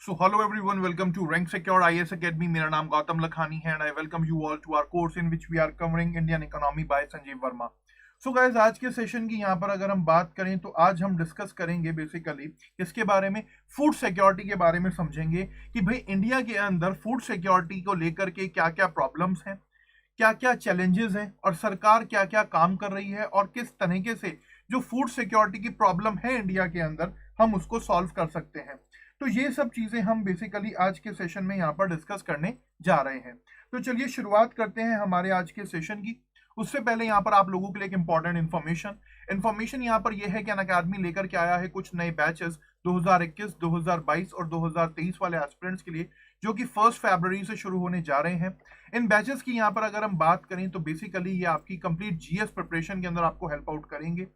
So hello everyone, welcome to Rank Secure IAS Academy. मेरा नाम गौतम लखानी है and I welcome you all to our course in which we are covering Indian economy by Sanjeev Verma. So guys, आज के session की यहाँ पर अगर हम बात करें तो आज हम डिस्कस करेंगे बेसिकली किसके बारे में, फूड सिक्योरिटी के बारे में समझेंगे कि भाई इंडिया के अंदर फूड सिक्योरिटी को लेकर के क्या क्या प्रॉब्लम्स हैं, क्या क्या चैलेंजेस हैं और सरकार क्या क्या काम कर रही है और किस तरीके से जो फूड सिक्योरिटी की प्रॉब्लम है इंडिया के अंदर हम उसको सॉल्व कर सकते हैं. तो ये सब चीजें हम बेसिकली आज के सेशन में यहाँ पर डिस्कस करने जा रहे हैं. तो चलिए शुरुआत करते हैं हमारे आज के सेशन की. उससे पहले यहाँ पर आप लोगों के लिए एक इंपॉर्टेंट इन्फॉर्मेशन यहाँ पर यह है कि अनअकैडमी लेकर के आया है कुछ नए बैचेस 2021, 2022 और 2023 वाले एस्पिरेंट्स के लिए, जो कि 1 फरवरी से शुरू होने जा रहे हैं. इन बैचेस की यहाँ पर अगर हम बात करें तो बेसिकली ये आपकी कंप्लीट जीएस प्रिपरेशन के अंदर आपको हेल्प आउट करेंगे.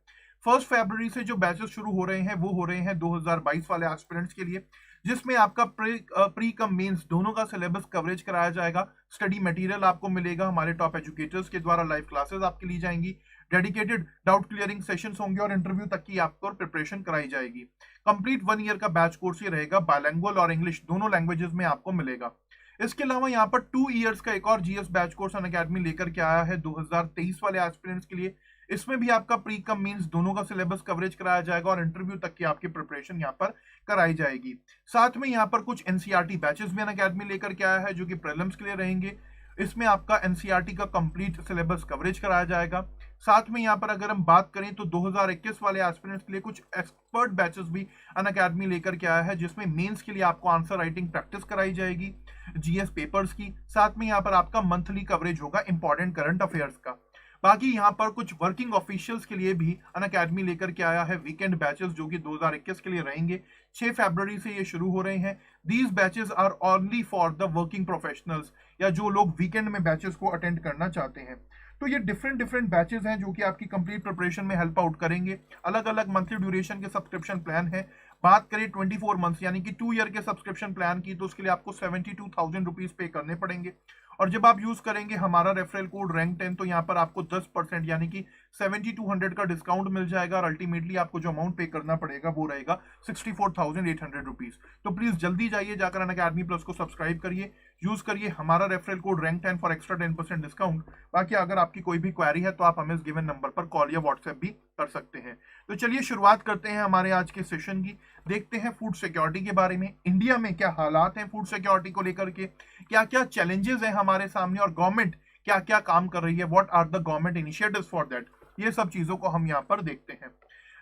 1 फरवरी से जो बैचेस शुरू हो रहे हैं वो हो रहे हैं 2022 वाले एस्पिरेंट्स के लिए, जिसमें आपका प्री कम मेंस दोनों का सिलेबस कवरेज कराया जाएगा. स्टडी मटेरियल आपको मिलेगा हमारे टॉप एजुकेटर्स के द्वारा, लाइव क्लासेस आपकी ली जाएंगी, डेडिकेटेड डाउट क्लियरिंग सेशंस होंगे और इंटरव्यू तक की आपको प्रिपरेशन कराई जाएगी. कंप्लीट 1 ईयर का बैच कोर्स ये रहेगा, बायलैंग्वेज और इंग्लिश दोनों लैंग्वेजेस में आपको मिलेगा. इसके अलावा यहाँ पर 2 इयर्स का एक और जीएस बैच कोर्स अनअकैडमी लेकर के आया है 2023 वाले एस्पिरेंट्स के लिए. इसमें भी आपका प्री कम मींस दोनों का सिलेबस कवरेज कराया जाएगा और इंटरव्यू तक की आपकी प्रिपरेशन यहाँ पर कराई जाएगी. साथ में यहाँ पर कुछ एनसीईआरटी बैचेस भी अनअकैडमी लेकर के आया है जो कि प्रीलिम्स के लिए रहेंगे. इसमें आपका एनसीईआरटी का कंप्लीट सिलेबस कवरेज कराया जाएगा. साथ में यहाँ पर अगर हम बात करें तो 2021 वाले एस्पिरेंट्स के लिए कुछ एक्सपर्ट बैचेस भी अनअकैडमी लेकर के आया है, जिसमें मेंस के लिए आपको आंसर राइटिंग प्रैक्टिस कराई जाएगी जीएस पेपर्स की. साथ में यहाँ पर आपका मंथली कवरेज होगा इंपॉर्टेंट करंट अफेयर्स का. बाकी यहाँ पर कुछ वर्किंग ऑफिशियल्स के लिए भी अनअकैडमी लेकर के आया है वीकेंड बैचेस, जो कि 2021 के लिए रहेंगे. 6 फरवरी से ये शुरू हो रहे हैं. These batches are only for the working professionals, या जो लोग वीकेंड में बैचेस को अटेंड करना चाहते हैं. तो ये डिफरेंट बैचेस हैं जो कि आपकी कंप्लीट प्रिपरेशन में हेल्प आउट करेंगे. अलग अलग मंथली ड्यूरेशन के सब्सक्रिप्शन प्लान है. बात करें 24 मंथ्स यानी कि 2 ईयर के सब्सक्रिप्शन प्लान की, तो उसके लिए आपको 72,000 रुपीज पे करने पड़ेंगे. और जब आप यूज करेंगे हमारा रेफरल कोड रैंक 10 तो यहाँ पर आपको 10% यानी कि 7200 का डिस्काउंट मिल जाएगा और अल्टीमेटली आपको जो अमाउंट पे करना पड़ेगा वो रहेगा 64,800 रुपीज. तो प्लीज जल्दी जाइए, जाकर अनअकैडमी प्लस को सब्सक्राइब करिए, यूज करिए हमारा referral code rank 10 for extra 10% discount. बाकी अगर आपकी कोई भी क्वेरी है तो आप हमें इस गिवन नंबर पर कॉल या व्हाट्सएप भी कर सकते हैं. तो चलिए शुरुआत करते हैं हमारे आज के सेशन की. देखते हैं फूड सिक्योरिटी के बारे में, इंडिया में क्या हालात हैं फूड सिक्योरिटी को लेकर के, क्या क्या चैलेंजेस हैं हमारे सामने और गवर्नमेंट क्या क्या काम कर रही है, what are the government initiatives for that. ये सब चीजों को हम यहाँ पर देखते हैं.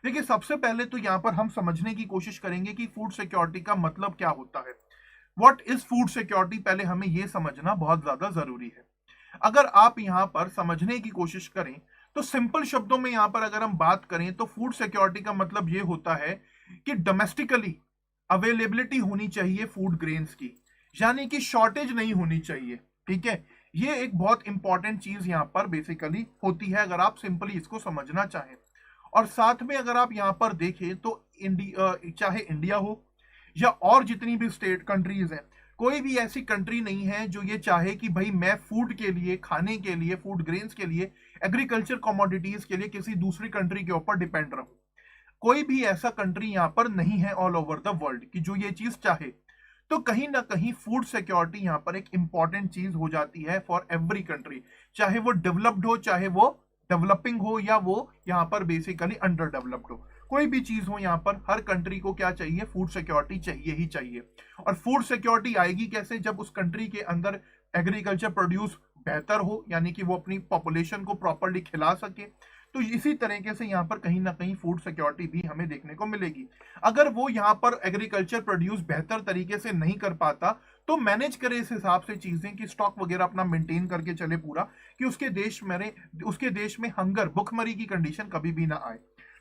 देखिए सबसे पहले तो यहाँ पर हम समझने की कोशिश करेंगे कि फूड सिक्योरिटी का मतलब क्या होता है. व्हाट इज फूड सिक्योरिटी, पहले हमें यह समझना बहुत ज्यादा जरूरी है. अगर आप यहाँ पर समझने की कोशिश करें तो सिंपल शब्दों में यहाँ पर अगर हम बात करें तो फूड सिक्योरिटी का मतलब ये होता है कि डोमेस्टिकली अवेलेबिलिटी होनी चाहिए फूड ग्रेन्स की, यानी कि शॉर्टेज नहीं होनी चाहिए. ठीक है, ये एक बहुत इंपॉर्टेंट चीज यहाँ पर बेसिकली होती है अगर आप सिंपली इसको समझना चाहें. और साथ में अगर आप यहाँ पर देखें तो चाहे इंडिया हो या और जितनी भी स्टेट कंट्रीज हैं, कोई भी ऐसी कंट्री नहीं है जो ये चाहे कि भाई मैं फूड के लिए, खाने के लिए, फूड ग्रेन्स के लिए, एग्रीकल्चर कमोडिटीज के लिए किसी दूसरी कंट्री के ऊपर डिपेंड रहूं. कोई भी ऐसा कंट्री यहाँ पर नहीं है ऑल ओवर द वर्ल्ड कि जो ये चीज चाहे. तो कहीं ना कहीं फूड सिक्योरिटी यहाँ पर एक इंपॉर्टेंट चीज हो जाती है फॉर एवरी कंट्री, चाहे वो डेवलप्ड हो, चाहे वो डेवलपिंग हो, या वो यहाँ पर बेसिकली अंडर डेवलप्ड हो. कोई भी चीज हो यहाँ पर हर कंट्री को क्या चाहिए, फूड सिक्योरिटी चाहिए ही चाहिए. और फूड सिक्योरिटी आएगी कैसे, जब उस कंट्री के अंदर एग्रीकल्चर प्रोड्यूस बेहतर हो, यानी कि वो अपनी पॉपुलेशन को प्रॉपरली खिला सके. तो इसी तरीके से यहाँ पर कहीं ना कहीं फूड सिक्योरिटी भी हमें देखने को मिलेगी. अगर वो यहाँ पर एग्रीकल्चर प्रोड्यूस बेहतर तरीके से नहीं कर पाता तो मैनेज करे इस हिसाब से चीजें कि स्टॉक वगैरह अपना मेंटेन करके चले पूरा, कि उसके देश में हंगर, भुखमरी की कंडीशन कभी भी ना आए.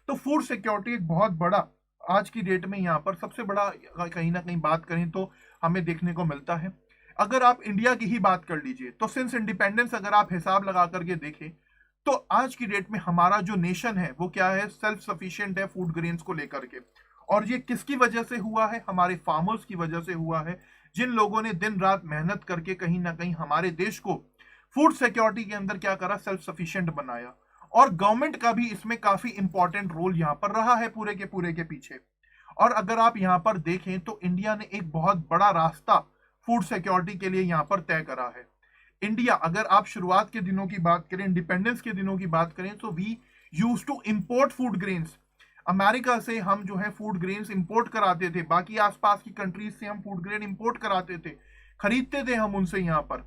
तो फूड सिक्योरिटी एक बहुत बड़ा आज की डेट में यहाँ पर सबसे बड़ा कहीं ना कहीं बात करें तो हमें देखने को मिलता है. अगर आप इंडिया की ही बात कर लीजिए तो सिंस इंडिपेंडेंस अगर आप हिसाब लगा करके देखें तो आज की डेट में हमारा जो नेशन है वो क्या है, सेल्फ सफिशिएंट है फूड ग्रेन्स को लेकर के. और ये किसकी वजह से हुआ है, हमारे फार्मर्स की वजह से हुआ है, जिन लोगों ने दिन रात मेहनत करके कहीं ना कहीं हमारे देश को फूड सिक्योरिटी के अंदर क्या करा, सेल्फ सफिशिएंट बनाया. और गवर्नमेंट का भी इसमें काफी इंपॉर्टेंट रोल यहाँ पर रहा है पूरे के पीछे. और अगर आप यहाँ पर देखें तो इंडिया ने एक बहुत बड़ा रास्ता फूड सिक्योरिटी के लिए यहाँ पर तय करा है। इंडिया, अगर आप शुरुआत के दिनों की बात करें, इंडिपेंडेंस के दिनों की बात करें, तो we used to import food grains. America से हम जो है फूड ग्रेन्स इंपोर्ट कराते थे, बाकी आसपास की कंट्रीज से हम फूड ग्रेन इंपोर्ट कराते थे, खरीदते थे हम उनसे यहाँ पर।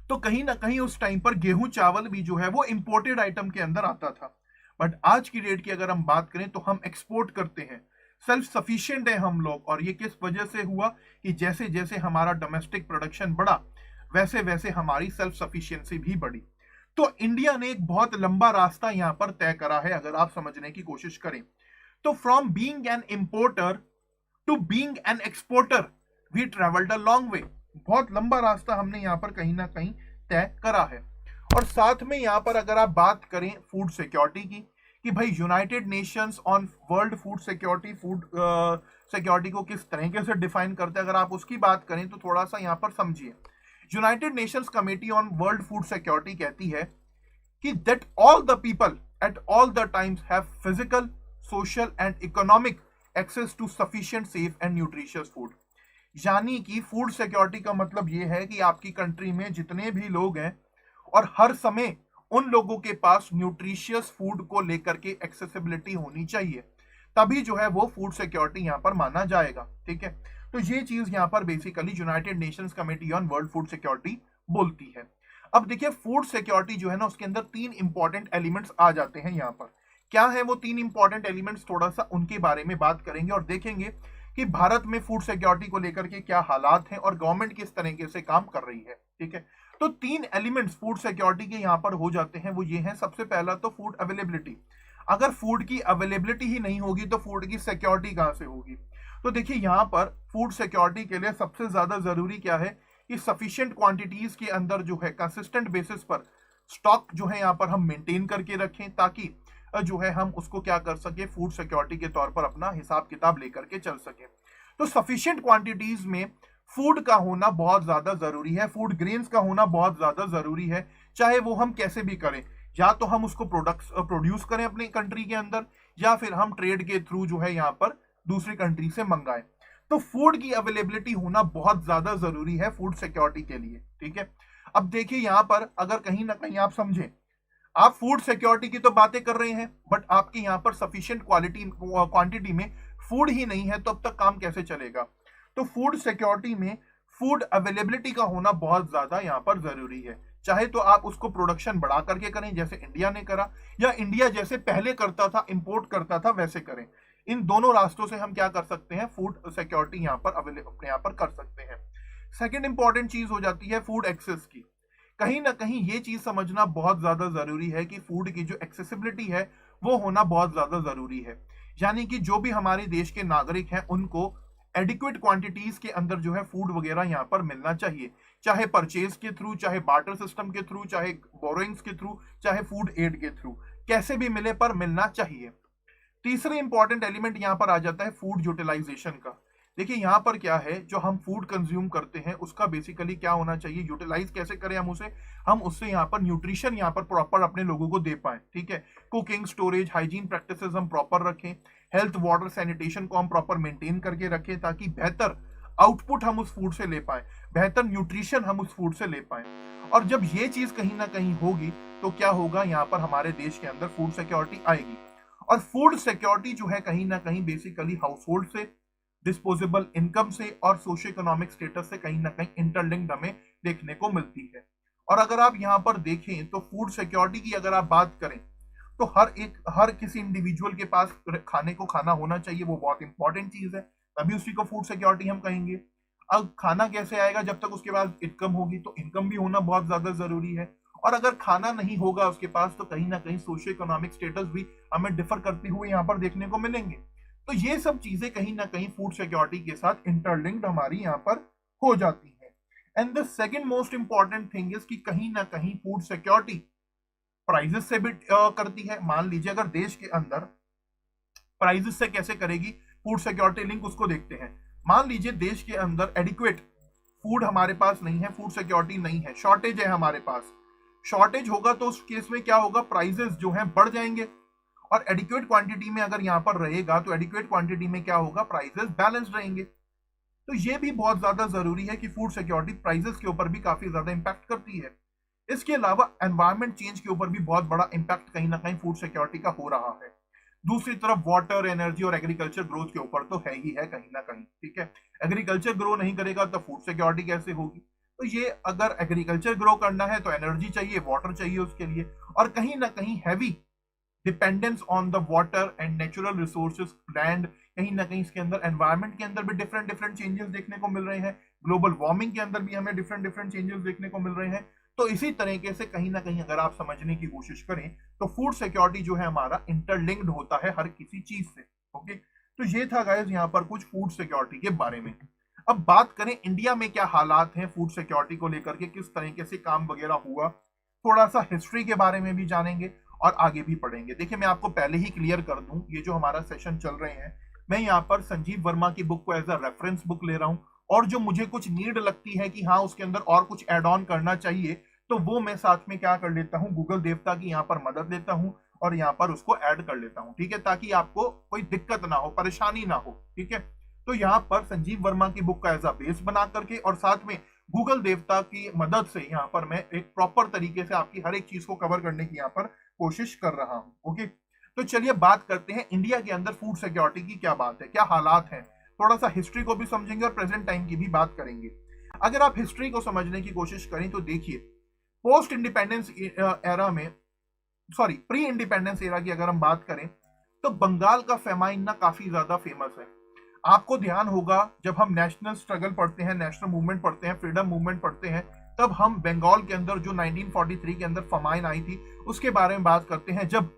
तो कहीं ना कहीं उस टाइम पर गेहूं चावल भी जो है वो इंपोर्टेड आइटम के अंदर आता था। बट आज की डेट की अगर हम बात करें तो हम एक्सपोर्ट करते हैं, सेल्फ सफिशिएंट है हम लोग। और ये किस वजह से हुआ कि जैसे जैसे हमारा डोमेस्टिक प्रोडक्शन बढ़ा, वैसे वैसे हमारी सेल्फ सफिशिएंसी भी बढ़ी। तो इंडिया ने एक बहुत लंबा रास्ता यहां पर तय करा है, अगर आप समझने की कोशिश करें तो। From being an importer to being an exporter we travelled a long way. बहुत लंबा रास्ता हमने यहां पर कहीं ना कहीं तय करा है। और साथ में यहां पर अगर आप बात करें फूड सिक्योरिटी की, कि भाई United Nations on world food security, food security को किस तरीके से डिफाइन करते हैं, अगर आप उसकी बात करें तो थोड़ा सा यहां पर समझिए। United Nations committee on world food security कहती है कि that all the people at all the times have physical, social and economic access to sufficient, safe and nutritious food. यानी कि फूड सिक्योरिटी का मतलब यह है कि आपकी कंट्री में जितने भी लोग हैं और हर समय उन लोगों के पास न्यूट्रिशियस फूड को लेकर के एक्सेसिबिलिटी होनी चाहिए, तभी जो है वो फूड सिक्योरिटी यहां पर माना जाएगा। ठीक है, तो ये चीज यहां पर basically United Nations committee on world food security बोलती है। अब देखिए फूड सिक्योरिटी जो है ना, उसके अंदर 3 इंपॉर्टेंट एलिमेंट्स आ जाते हैं यहां पर। क्या है वो 3 इंपॉर्टेंट एलिमेंट्स, थोड़ा सा उनके बारे में बात करेंगे और देखेंगे कि भारत में फूड सिक्योरिटी को लेकर के क्या हालात हैं और गवर्नमेंट किस तरीके से काम कर रही है। ठीक है, तो 3 एलिमेंट्स फूड सिक्योरिटी के यहां पर हो जाते हैं, वो ये हैं। सबसे पहला तो फूड अवेलेबिलिटी। अगर फूड की अवेलेबिलिटी ही नहीं होगी तो फूड की सिक्योरिटी कहां से होगी। तो देखिए यहां पर फूड सिक्योरिटी के लिए सबसे ज्यादा जरूरी क्या है कि सफिशिएंट क्वांटिटीज के अंदर जो है कंसिस्टेंट बेसिस पर स्टॉक जो है यहां पर हम मेंटेन करके रखें, ताकि जो है हम उसको क्या कर सके, फूड सिक्योरिटी के तौर पर अपना हिसाब किताब लेकर के चल सके। तो सफिशिएंट क्वांटिटीज में फूड का होना बहुत ज्यादा जरूरी है, फूड ग्रेन्स का होना बहुत ज्यादा जरूरी है। चाहे वो हम कैसे भी करें, या तो हम उसको प्रोड्यूस करें अपनी कंट्री के अंदर, या फिर हम ट्रेड के थ्रू जो है यहाँ पर दूसरी कंट्री से मंगाएं। तो फूड की अवेलेबिलिटी होना बहुत ज्यादा जरूरी है फूड सिक्योरिटी के लिए। ठीक है, अब देखिए यहां पर अगर कहीं ना कहीं आप समझें, आप फूड सिक्योरिटी की तो बातें कर रहे हैं, बट आपके यहां पर सफिशिएंट क्वांटिटी में फूड ही नहीं है, तो अब तक काम कैसे चलेगा। तो फूड सिक्योरिटी में फूड अवेलेबिलिटी का होना बहुत ज्यादा यहां पर जरूरी है। चाहे तो आप उसको प्रोडक्शन बढ़ा करके करें जैसे इंडिया ने करा, या इंडिया जैसे पहले करता था, इंपोर्ट करता था, वैसे करें। इन दोनों रास्तों से हम क्या कर सकते हैं, फूड सिक्योरिटी यहां पर अपने यहां पर कर सकते हैं। सेकेंड इंपॉर्टेंट चीज हो जाती है फूड एक्सेस की। कहीं ना कहीं ये चीज समझना बहुत ज्यादा जरूरी है कि फूड की जो एक्सेसिबिलिटी है वो होना बहुत ज्यादा जरूरी है। यानी कि जो भी हमारे देश के नागरिक हैं उनको एडिक्वेट क्वांटिटीज के अंदर जो है फूड वगैरह यहाँ पर मिलना चाहिए, चाहे परचेज के थ्रू, चाहे बार्टर सिस्टम के थ्रू, चाहे बोरोइंग्स के थ्रू, चाहे फूड एड के थ्रू, कैसे भी मिले पर मिलना चाहिए। तीसरे इंपॉर्टेंट एलिमेंट यहाँ पर आ जाता है फूड यूटिलाइजेशन का। देखिए यहाँ पर क्या है, जो हम फूड कंज्यूम करते हैं उसका बेसिकली क्या होना चाहिए, यूटिलाइज कैसे करें हम उससे यहाँ पर न्यूट्रिशन यहाँ पर प्रॉपर अपने लोगों को दे पाए। ठीक है, कुकिंग, स्टोरेज, हाइजीन प्रैक्टिसेस हम प्रॉपर रखें, हेल्थ, वाटर, सैनिटेशन को हम प्रॉपर मेंटेन करके रखें, ताकि बेहतर आउटपुट हम उस फूड से ले पाए, बेहतर न्यूट्रिशन हम उस फूड से ले पाए। और जब ये चीज कहीं ना कहीं होगी तो क्या होगा, यहाँ पर हमारे देश के अंदर फूड सिक्योरिटी आएगी। और फूड सिक्योरिटी जो है कहीं ना कहीं बेसिकली हाउस होल्ड से, डिस्पोजेबल इनकम से और सोशो इकोनॉमिक स्टेटस से कहीं ना कहीं इंटरलिंक्ड हमें देखने को मिलती है। और अगर आप यहाँ पर देखें तो फूड सिक्योरिटी की अगर आप बात करें तो हर किसी इंडिविजुअल के पास खाने को खाना होना चाहिए, वो बहुत इंपॉर्टेंट चीज है, तभी उसी को फूड सिक्योरिटी हम कहेंगे। अब खाना कैसे आएगा, जब तक उसके पास इनकम होगी, तो इनकम भी होना बहुत ज्यादा जरूरी है। और अगर खाना नहीं होगा उसके पास तो कहीं ना कहीं सोशो इकोनॉमिक स्टेटस भी हमें डिफर करते हुए यहाँ पर देखने को मिलेंगे। तो ये सब चीजें कहीं ना कहीं फूड सिक्योरिटी के साथ इंटरलिंक्ड हमारी यहाँ पर हो जाती है। And the second most important thing is कि कहीं ना कहीं फूड सिक्योरिटी प्राइजेस से भी करती है। मान लीजिए अगर देश के अंदर प्राइजेस से कैसे करेगी फूड सिक्योरिटी लिंक, उसको देखते हैं। मान लीजिए देश के अंदर एडिक्वेट फूड हमारे पास नहीं है, फूड सिक्योरिटी नहीं है, शॉर्टेज है हमारे पास। शॉर्टेज होगा तो उस केस में क्या होगा, प्राइजेस जो है बढ़ जाएंगे। और एडिक्वेट क्वांटिटी में अगर यहाँ पर रहेगा तो एडिक्वेट क्वांटिटी में क्या होगा, प्राइसेस बैलेंस्ड रहेंगे। तो ये भी बहुत ज्यादा जरूरी है कि फूड सिक्योरिटी प्राइसेस के ऊपर भी काफी ज्यादा इंपैक्ट करती है। इसके अलावा एनवायरमेंट चेंज के ऊपर भी बहुत बड़ा इंपैक्ट कहीं ना कहीं फूड सिक्योरिटी का हो रहा है। दूसरी तरफ वाटर, एनर्जी और एग्रीकल्चर ग्रोथ के ऊपर तो है ही है कहीं ना कहीं, ठीक है। एग्रीकल्चर ग्रो नहीं करेगा तो फूड सिक्योरिटी कैसे होगी। तो ये अगर एग्रीकल्चर ग्रो करना है तो एनर्जी चाहिए, वाटर चाहिए उसके लिए, और कहीं ना कहीं heavy dependence on the water and natural resources, land, कहीं ना कहीं इसके अंदर एनवायरमेंट के अंदर भी डिफरेंट डिफरेंट चेंजेस देखने को मिल रहे हैं। ग्लोबल वार्मिंग के अंदर भी हमें डिफरेंट डिफरेंट चेंजेस देखने को मिल रहे हैं। तो इसी तरीके से कहीं ना कहीं अगर आप समझने की कोशिश करें तो फूड सिक्योरिटी जो है हमारा इंटरलिंक्ड होता है हर किसी चीज से। ओके, तो ये था गाइस यहाँ पर कुछ फूड सिक्योरिटी के बारे में। अब बात करें इंडिया में क्या हालात हैं फूड सिक्योरिटी को लेकर के, किस तरीके से काम वगैरह हुआ, थोड़ा सा हिस्ट्री के बारे में भी जानेंगे और आगे भी पढ़ेंगे। देखिए मैं आपको पहले ही क्लियर कर दूं, ये जो हमारा सेशन चल रहे हैं मैं यहाँ पर संजीव वर्मा की बुक को एज अ रेफरेंस बुक ले रहा हूँ, और जो मुझे कुछ नीड लगती है कि हाँ उसके अंदर और कुछ एड ऑन करना चाहिए तो वो मैं साथ में क्या कर लेता हूँ, गूगल देवता की यहाँ पर मदद लेता हूँ और यहाँ पर उसको ऐड कर लेता हूँ, ठीक है, ताकि आपको कोई दिक्कत ना हो, परेशानी ना हो, ठीक है। तो यहाँ पर संजीव वर्मा की बुक का एज अ बेस बना करके और साथ में गूगल देवता की मदद से यहाँ पर मैं एक प्रॉपर तरीके से आपकी हर एक चीज को कवर करने की यहाँ पर कोशिश कर रहा हूं। ओके, तो चलिए बात करते हैं इंडिया के अंदर फूड सिक्योरिटी की क्या बात है, क्या हालात हैं। थोड़ा सा हिस्ट्री को भी समझेंगे और प्रेजेंट टाइम की भी बात करेंगे। अगर आप हिस्ट्री को समझने की कोशिश करें तो देखिए पोस्ट इंडिपेंडेंस एरा में, सॉरी प्री इंडिपेंडेंस एरा की अगर हम बात करें तो बंगाल का फेमाइन ना काफी ज्यादा फेमस है। आपको ध्यान होगा जब हम नेशनल स्ट्रगल पढ़ते हैं, नेशनल मूवमेंट पढ़ते हैं, फ्रीडम मूवमेंट पढ़ते हैं, तब हम बंगाल के अंदर जो 1943 के अंदर फमाइन आई थी उसके बारे में बात करते हैं, जब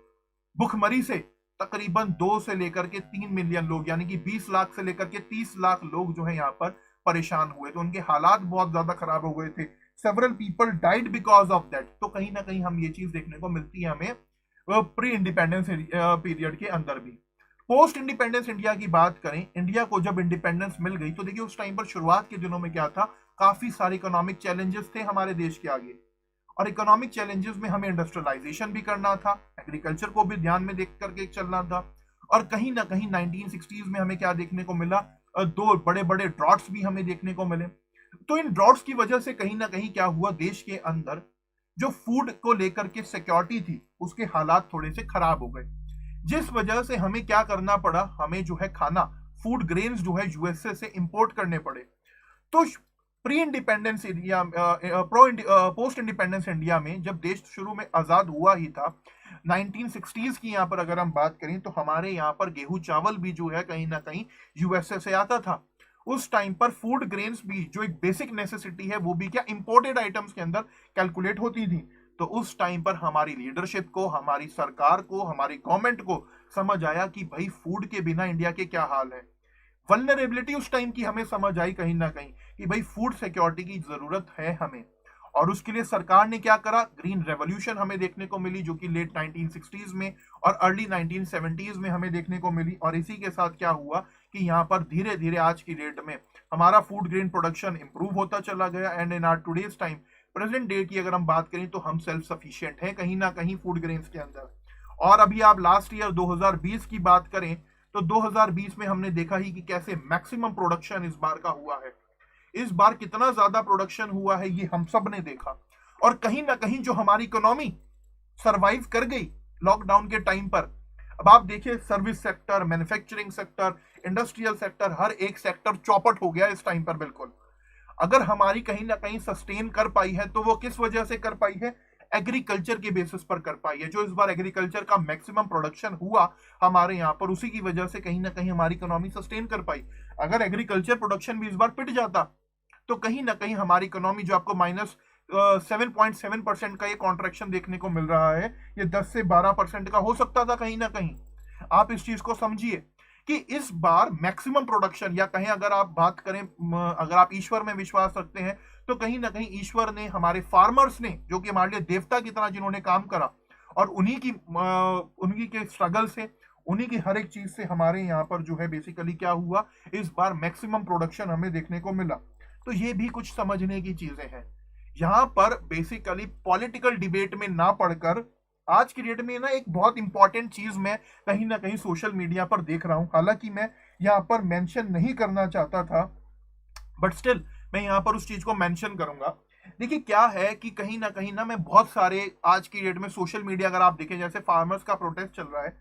भुखमरी से तकरीबन 2 से लेकर के 3 मिलियन लोग यानी कि 20 लाख से लेकर के 30 लाख लोग जो है यहाँ पर परेशान हुए, तो उनके हालात बहुत ज्यादा खराब हो गए थे। Several people died because of that. तो कहीं ना कहीं हम ये चीज देखने को मिलती है हमें प्री इंडिपेंडेंस पीरियड के अंदर भी। पोस्ट इंडिपेंडेंस इंडिया की बात करें, इंडिया को जब इंडिपेंडेंस मिल गई तो देखिए उस टाइम पर शुरुआत के दिनों में क्या था, काफी सारे इकोनॉमिक चैलेंजेस थे हमारे देश के आगे, और इकोनॉमिक चैलेंजेस में हमें इंडस्ट्रियलाइजेशन भी करना था, एग्रीकल्चर को भी ध्यान में देख करके चलना था, और कहीं ना कहीं 1960s में हमें क्या देखने को मिला, 2 बड़े बड़े ड्रॉट्स भी हमें देखने को मिले। तो इन ड्रॉट्स की वजह से कहीं ना कहीं क्या हुआ, देश के अंदर जो फूड को लेकर के सिक्योरिटी थी उसके हालात थोड़े से खराब हो गए, जिस वजह से हमें क्या करना पड़ा, हमें जो है खाना, फूड ग्रेन्स जो है यूएसए से इंपोर्ट करने पड़े। तो pre independence India, post independence India में जब देश शुरू में आजाद हुआ ही था 1960s की यहाँ पर अगर हम बात करें तो हमारे यहाँ पर गेहूं चावल भी जो है कहीं ना कहीं यूएसए से आता था। उस टाइम पर फूड ग्रेन्स भी जो एक बेसिक नेसेसिटी है वो भी क्या इंपोर्टेड आइटम्स के अंदर कैलकुलेट होती थी। तो उस टाइम पर हमारी लीडरशिप को, हमारी सरकार को, हमारी गवर्नमेंट को समझ आया कि भाई फूड के बिना इंडिया के क्या हाल है। वल्नरेबिलिटी उस टाइम की हमें समझ आई कहीं ना कहीं कि भाई फूड सिक्योरिटी की जरूरत है हमें, और उसके लिए सरकार ने क्या करा, ग्रीन रेवोल्यूशन हमें देखने को मिली जो कि लेट 1960s में और अर्ली 1970s में हमें देखने को मिली। और इसी के साथ क्या हुआ कि यहाँ पर धीरे धीरे आज की डेट में हमारा फूड ग्रेन प्रोडक्शन इंप्रूव होता चला गया, and in our today's time present day की अगर हम बात करें तो हम सेल्फ सफिशिएंट हैं कहीं ना कहीं फूड ग्रेन्स के अंदर। और अभी आप लास्ट ईयर 2020 की बात करें तो 2020 में हमने देखा ही कि कैसे मैक्सिमम प्रोडक्शन इस बार का हुआ है। इस बार कितना ज्यादा प्रोडक्शन हुआ है ये हम सब ने देखा, और कहीं ना कहीं जो हमारी इकोनॉमी सरवाइव कर गई लॉकडाउन के टाइम पर। अब आप देखिए service sector, manufacturing sector, industrial sector, हर एक सेक्टर चौपट हो गया इस टाइम पर बिल्कुल। अगर हमारी कहीं ना कहीं सस्टेन कर पाई है तो वो किस वजह से कर पाई है, एग्रीकल्चर के बेसिस पर कर पाई है। जो इस बार एग्रीकल्चर का मैक्सिमम प्रोडक्शन हुआ हमारे यहाँ पर, उसी की वजह से कहीं ना कहीं हमारी इकोनॉमी सस्टेन कर पाई। अगर एग्रीकल्चर प्रोडक्शन भी इस बार पिट जाता तो कहीं ना कहीं हमारी इकोनॉमी, जो आपको -7.7% का ये कॉन्ट्रैक्शन देखने को मिल रहा है, ये 10 से 12% का हो सकता था कहीं ना कहीं। आप इस चीज को समझिए कि इस बार मैक्सिमम प्रोडक्शन, या कहें अगर आप बात करें, अगर आप ईश्वर में विश्वास रखते हैं तो कहीं ना कहीं ईश्वर ने, हमारे फार्मर्स ने, जो कि हमारे लिए देवता की तरह जिन्होंने काम करा, और उन्हीं के स्ट्रगल से, उन्हीं की हर एक चीज से हमारे यहाँ पर जो है बेसिकली क्या हुआ, इस बार मैक्सिमम प्रोडक्शन हमें देखने को मिला। तो ये भी कुछ समझने की चीजें हैं। यहाँ पर बेसिकली पॉलिटिकल डिबेट में ना पढ़कर आज की डेट में ना एक बहुत इंपॉर्टेंट चीज मैं कहीं ना कहीं सोशल मीडिया पर देख रहा हूं, हालांकि मैं यहाँ पर मेंशन नहीं करना चाहता था, बट स्टिल मैं यहाँ पर उस चीज को मेंशन करूंगा। देखिए क्या है कि कहीं ना मैं बहुत सारे आज की डेट में सोशल मीडिया अगर आप देखें, जैसे फार्मर्स का प्रोटेस्ट चल रहा है,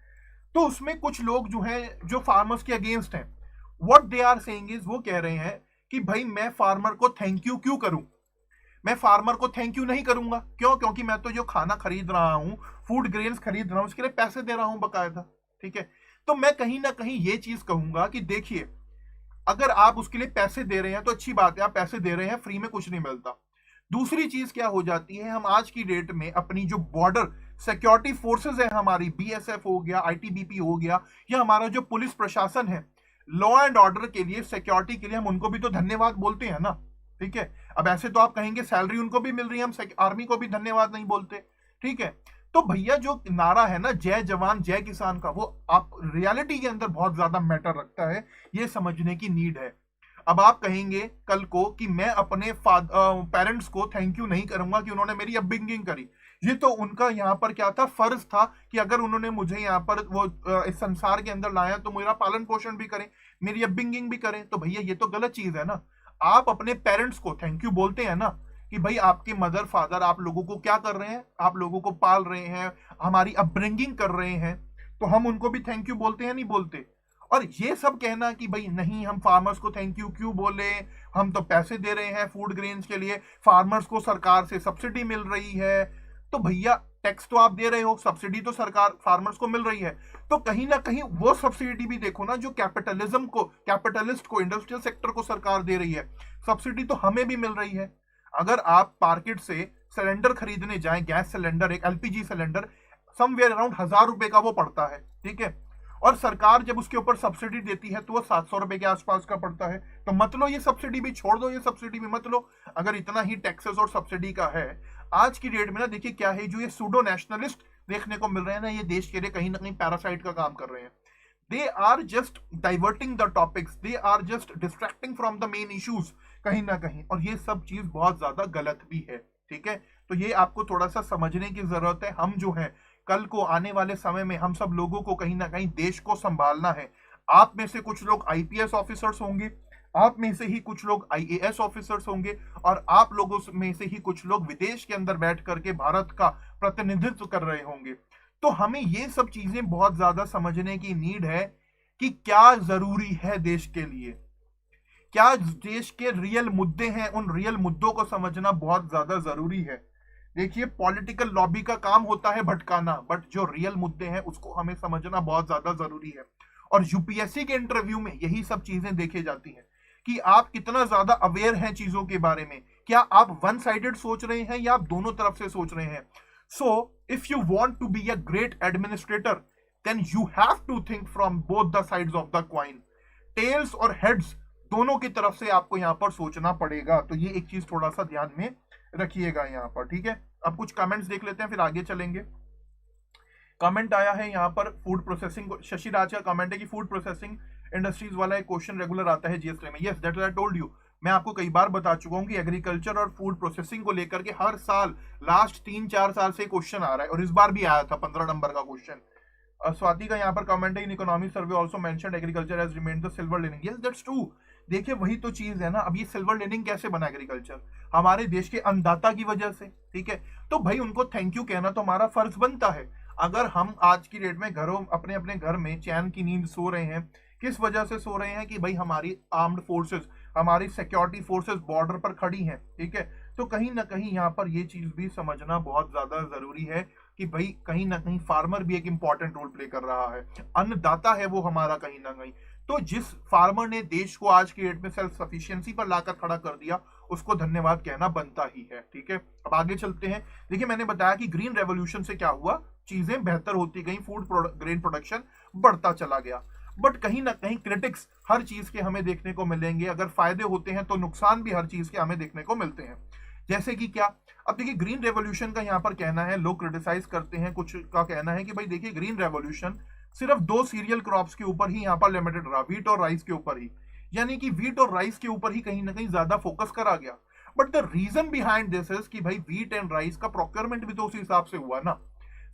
तो उसमें कुछ लोग जो हैं जो फार्मर्स के अगेंस्ट हैं, what they are saying is, वो कह रहे हैं कि भाई मैं फार्मर को थैंक यू क्यों करूं, मैं फार्मर को थैंक यू नहीं करूंगा। क्यों? क्योंकि मैं तो जो खाना खरीद रहा हूं, फूड ग्रेन्स खरीद रहा हूं, उसके लिए पैसे दे रहा हूं बकायदा। ठीक है, तो मैं कहीं ना कहीं ये चीज कहूंगा कि देखिए, अगर आप उसके लिए पैसे दे रहे हैं तो अच्छी बात है, आप पैसे दे रहे हैं, फ्री में कुछ नहीं मिलता। दूसरी चीज क्या हो जाती है, हम आज की डेट में अपनी जो बॉर्डर सिक्योरिटी फोर्सेस है हमारी, बीएसएफ हो गया, आईटीबीपी हो गया, या हमारा जो पुलिस प्रशासन है, लॉ एंड ऑर्डर के लिए, सिक्योरिटी के लिए, हम उनको भी तो धन्यवाद बोलते हैं ना। ठीक है, अब ऐसे तो आप कहेंगे सैलरी उनको भी मिल रही है, हम आर्मी को भी धन्यवाद नहीं बोलते। ठीक है, तो भैया जो नारा है ना, जय जवान जय किसान का, वो आप रियलिटी के अंदर बहुत ज्यादा मैटर रखता है, ये समझने की नीड है। अब आप कहेंगे कल को कि मैं अपने पेरेंट्स को थैंक यू नहीं करूंगा कि उन्होंने मेरी अपब्रिंगिंग करी, ये तो उनका यहाँ पर क्या था, फर्ज था कि अगर उन्होंने मुझे यहाँ पर वो इस संसार के अंदर लाया तो मेरा पालन पोषण भी करें, मेरी अपब्रिंगिंग भी करें। तो भैया ये तो गलत चीज है ना। आप अपने पेरेंट्स को थैंक यू बोलते हैं ना, कि भाई आपके मदर फादर आप लोगों को क्या कर रहे हैं, आप लोगों को पाल रहे हैं, हमारी अपब्रिंगिंग कर रहे हैं, तो हम उनको भी थैंक यू बोलते हैं, नहीं बोलते? और ये सब कहना कि भाई नहीं हम फार्मर्स को थैंक यू क्यों बोले, हम तो पैसे दे रहे हैं फूड ग्रेन्स के लिए, फार्मर्स को सरकार से सब्सिडी मिल रही है, तो भैया टैक्स तो आप दे रहे हो, सब्सिडी तो सरकार फार्मर्स को मिल रही है, तो कहीं ना कहीं वो सब्सिडी भी देखो ना, जो कैपिटलिज्म को, कैपिटलिस्ट को, इंडस्ट्रियल सेक्टर को सरकार दे रही है, सब्सिडी तो हमें भी मिल रही है। अगर आप मार्केट से सिलेंडर खरीदने जाएं, गैस सिलेंडर, एक एलपीजी सिलेंडर, समवेयर अराउंड 1000 रुपए का वो पड़ता है। ठीक है, और सरकार जब उसके ऊपर सब्सिडी देती है तो वो 700 रुपए के आसपास का पड़ता है। तो मत लो ये सब्सिडी भी, छोड़ दो ये सब्सिडी भी मत लो, अगर इतना ही टैक्सेस और सब्सिडी का है। आज की डेट में ना देखिए क्या है, जो ये सूडो नेशनलिस्ट देखने को मिल रहे हैं ना, ये देश के लिए कहीं ना कहीं पैरासाइट का काम कर रहे हैं। They are just diverting the topics, they are just distracting from the main issues कहीं ना कहीं, और ये सब चीज बहुत ज्यादा गलत भी है। ठीक है, तो ये आपको थोड़ा सा समझने की जरूरत है। हम जो है कल को आने वाले समय में हम सब लोगों को कहीं ना कहीं देश को संभालना है। आप में से कुछ लोग आईपीएस ऑफिसर्स होंगे, आप में से ही कुछ लोग आईएएस ऑफिसर्स होंगे, और आप लोगों में से ही कुछ लोग विदेश के अंदर बैठ करके भारत का प्रतिनिधित्व कर रहे होंगे। तो हमें ये सब चीजें बहुत ज्यादा समझने की नीड है कि क्या जरूरी है देश के लिए, क्या देश के रियल मुद्दे हैं, उन रियल मुद्दों को समझना बहुत ज्यादा जरूरी है। देखिए पॉलिटिकल लॉबी का काम होता है भटकाना, बट जो रियल मुद्दे हैं उसको हमें समझना बहुत ज्यादा जरूरी है। और यूपीएससी के इंटरव्यू में यही सब चीजें देखी जाती हैं कि आप कितना ज्यादा अवेयर हैं चीजों के बारे में, क्या आप वन साइडेड सोच रहे हैं या आप दोनों तरफ से सोच रहे हैं। So if you want to be a great administrator, then you have to think from both the sides of the coin, tails और हेड्स दोनों की तरफ से आपको यहां पर सोचना पड़ेगा। तो ये एक चीज थोड़ा सा ध्यान में रखिएगा यहाँ पर। ठीक है, अब कुछ कमेंट्स देख लेते हैं फिर आगे चलेंगे। कमेंट आया है यहाँ पर फूड प्रोसेसिंग, शशि राज का कमेंट है कि फूड प्रोसेसिंग इंडस्ट्रीज वाला एक क्वेश्चन रेगुलर आता है जीएसटी में। Yes, that I told you, मैं आपको कई बार बता चुका हूं कि एग्रीकल्चर और फूड प्रोसेसिंग को लेकर के हर साल लास्ट 3-4 साल से क्वेश्चन आ रहा है, और इस बार भी आया था 15 नंबर का क्वेश्चन। स्वाति का यहाँ पर कमेंट है, in economic survey also mentioned agriculture has remained the silver leaning. Yes that's true. देखिए वही तो चीज है ना, अब ये सिल्वर लिनिंग कैसे बना एग्रीकल्चर, हमारे देश के अन्नदाता की वजह से। ठीक है, तो भाई उनको थैंक यू कहना तो हमारा फर्ज बनता है। अगर हम आज की डेट में घरों अपने अपने घर में चैन की नींद सो रहे हैं, किस वजह से सो रहे हैं कि भाई हमारी आर्म्ड फोर्सेस, हमारी सिक्योरिटी फोर्सेस बॉर्डर पर खड़ी हैं। ठीक है, तो कहीं ना कहीं यहाँ पर ये चीज भी समझना बहुत ज्यादा जरूरी है कि भाई कहीं ना कहीं फार्मर भी एक इंपॉर्टेंट रोल प्ले कर रहा है, अन्नदाता है वो हमारा कहीं ना कहीं। तो जिस फार्मर ने देश को आज की डेट में सेल्फ सफिशिएंसी पर लाकर खड़ा कर दिया, उसको धन्यवाद कहना बनता ही है। ठीक है, अब आगे चलते हैं। देखिए मैंने बताया कि ग्रीन रेवोल्यूशन से क्या हुआ, चीजें बेहतर होती गई, फूड ग्रेन प्रोडक्शन बढ़ता चला गया। बट कहीं ना कहीं क्रिटिक्स हर चीज के हमें देखने को मिलेंगे, अगर फायदे होते हैं तो नुकसान भी हर चीज के हमें देखने को मिलते हैं। जैसे कि क्या, अब देखिए ग्रीन रेवोल्यूशन का यहाँ पर कहना है, लोग क्रिटिसाइज करते हैं, कुछ का कहना है कि भाई देखिए ग्रीन रेवोल्यूशन सिर्फ 2 सीरियल क्रॉप्स के ऊपर ही यहाँ पर लिमिटेड रहा, व्हीट और राइस के ऊपर ही, यानी कि व्हीट और राइस के ऊपर ही कहीं ना कहीं ज्यादा फोकस करा गया। But the reason behind this is कि भाई व्हीट एंड राइस का प्रोक्योरमेंट भी तो उसी हिसाब से हुआ ना।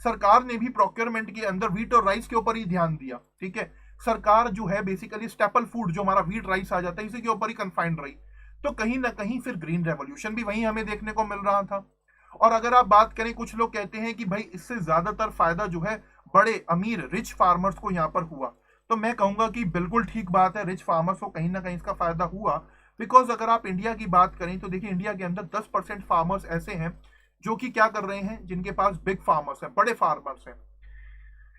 सरकार ने भी प्रोक्योरमेंट के अंदर व्हीट और राइस के ऊपर ही ध्यान दिया, ठीक है। सरकार जो है बेसिकली स्टेपल फूड जो हमारा व्हीट राइस आ जाता है इसी के ऊपर ही कन्फाइंड रही। तो कहीं ना कहीं फिर ग्रीन रेवोल्यूशन भी वहीं हमें देखने को मिल रहा था। और अगर आप बात करें, कुछ लोग कहते हैं कि भाई इससे ज्यादातर फायदा जो है बड़े अमीर रिच फार्मर्स को यहाँ पर हुआ। तो मैं कहूंगा कि बिल्कुल ठीक बात है, रिच फार्मर्स को कहीं ना कहीं इसका फायदा हुआ। बिकॉज अगर आप इंडिया की बात करें तो देखिए इंडिया के अंदर 10% फार्मर्स ऐसे हैं जो कि क्या कर रहे हैं, जिनके पास बिग फार्मर्स हैं, बड़े फार्मर्स हैं।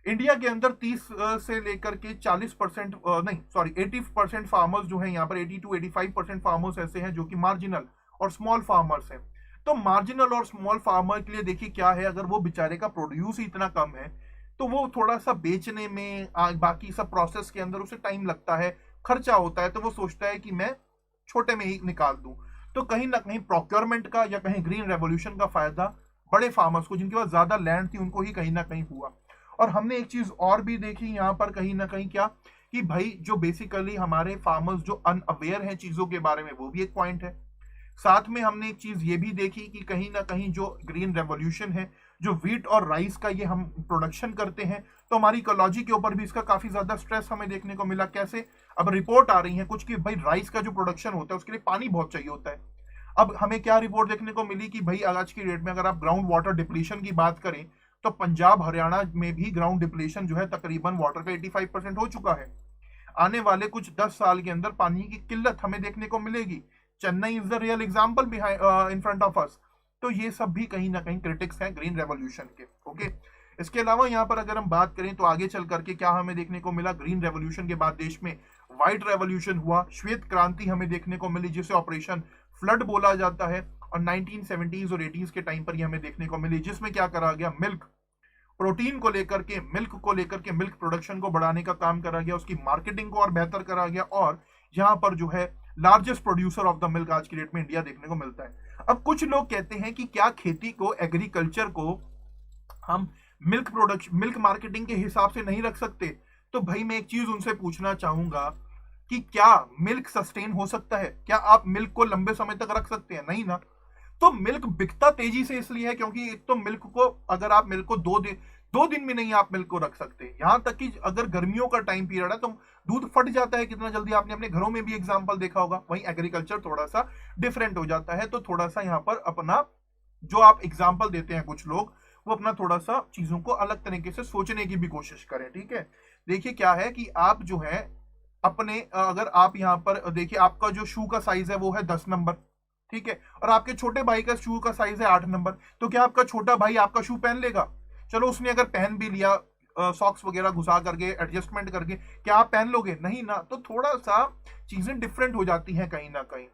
इंडिया के अंदर 30 से लेकर के 40% नहीं सॉरी 80% फार्मर्स जो हैं यहाँ पर 80 to 85% फार्मर्स ऐसे हैं जो कि मार्जिनल और स्मॉल फार्मर्स हैं। तो मार्जिनल और स्मॉल फार्मर के लिए देखिए क्या है, अगर वो बेचारे का प्रोड्यूस ही इतना कम है तो वो थोड़ा सा बेचने में बाकी सब प्रोसेस के अंदर उसे टाइम लगता है, खर्चा होता है, तो वो सोचता है कि मैं छोटे में ही निकाल दूं। तो कहीं ना कहीं प्रोक्योरमेंट का या कहीं ग्रीन रेवोल्यूशन का फायदा बड़े फार्मर्स को, जिनके पास ज्यादा लैंड थी, उनको ही कहीं ना कहीं हुआ। और हमने एक चीज और भी देखी यहाँ पर कहीं ना कहीं क्या, कि भाई जो बेसिकली हमारे फार्मर्स जो अनअवेयर हैं चीजों के बारे में, वो भी एक पॉइंट है। साथ में हमने एक चीज ये भी देखी कि कहीं ना कहीं जो ग्रीन रेवोल्यूशन है, जो व्हीट और राइस का ये हम प्रोडक्शन करते हैं, तो हमारी इकोलॉजी के ऊपर भी इसका काफी ज्यादा स्ट्रेस हमें देखने को मिला। कैसे, अब रिपोर्ट आ रही है कुछ कि भाई राइस का जो प्रोडक्शन होता है उसके लिए पानी बहुत चाहिए होता है। अब हमें क्या रिपोर्ट देखने को मिली कि भाई आज की डेट में अगर आप ग्राउंड वाटर डिप्लीशन की बात करें तो पंजाब हरियाणा में भी ग्राउंड डिप्लीशन जो है तकरीबन वाटर का 85% हो चुका है। आने वाले कुछ 10 साल के अंदर पानी की किल्लत हमें देखने को मिलेगी। Chennai is the real example behind in front of us. तो ये सब भी कहीं ना कहीं क्रिटिक्स हैं ग्रीन रेवोल्यूशन के। ओके, इसके अलावा यहाँ पर अगर हम बात करें तो आगे चल करके क्या हमें देखने को मिला, ग्रीन रेवोल्यूशन के बाद देश में व्हाइट रेवोल्यूशन हुआ, श्वेत क्रांति हमें देखने को मिली जिसे ऑपरेशन फ्लड बोला जाता है। और 1970s और 80s के टाइम पर ये हमें देखने को मिली, जिसमें क्या करा गया, मिल्क प्रोटीन को लेकर के, मिल्क प्रोडक्शन को बढ़ाने का काम करा गया, उसकी मार्केटिंग को और बेहतर करा गया। और यहाँ पर जो है largest producer of the milk आज की डेट में इंडिया देखने को मिलता है। अब कुछ लोग कहते हैं कि क्या खेती को, एग्रीकल्चर को हम मिल्क मार्केटिंग के हिसाब से नहीं रख सकते। तो भाई मैं एक चीज उनसे पूछना चाहूंगा कि क्या मिल्क सस्टेन हो सकता है, क्या आप मिल्क को लंबे समय तक रख सकते हैं, नहीं ना। तो मिल्क बिकता तेजी से इसलिए है क्योंकि एक तो मिल्क को, अगर आप मिल्क को 2 दिन में नहीं आप मिल्क को रख सकते। यहां तक कि अगर गर्मियों का टाइम पीरियड है तो दूध फट जाता है कितना जल्दी, आपने अपने घरों में भी एग्जांपल देखा होगा। वहीं एग्रीकल्चर थोड़ा सा डिफरेंट हो जाता है। तो थोड़ा सा यहाँ पर अपना जो आप एग्जाम्पल देते हैं कुछ लोग, वो अपना थोड़ा सा चीजों को अलग तरीके से सोचने की भी कोशिश करें, ठीक है। देखिए क्या है कि आप जो है अपने, अगर आप यहाँ पर देखिए, आपका जो शू का साइज है वो है 10 नंबर, ठीक है, और आपके छोटे भाई का शू का साइज है 8 नंबर। तो क्या आपका छोटा भाई आपका शू पहन लेगा? चलो उसने अगर पहन भी लिया, सॉक्स वगैरह घुसा करके, एडजस्टमेंट करके, क्या आप पहन लोगे? नहीं ना। तो थोड़ा सा चीजें डिफरेंट हो जाती हैं कहीं ना कहीं।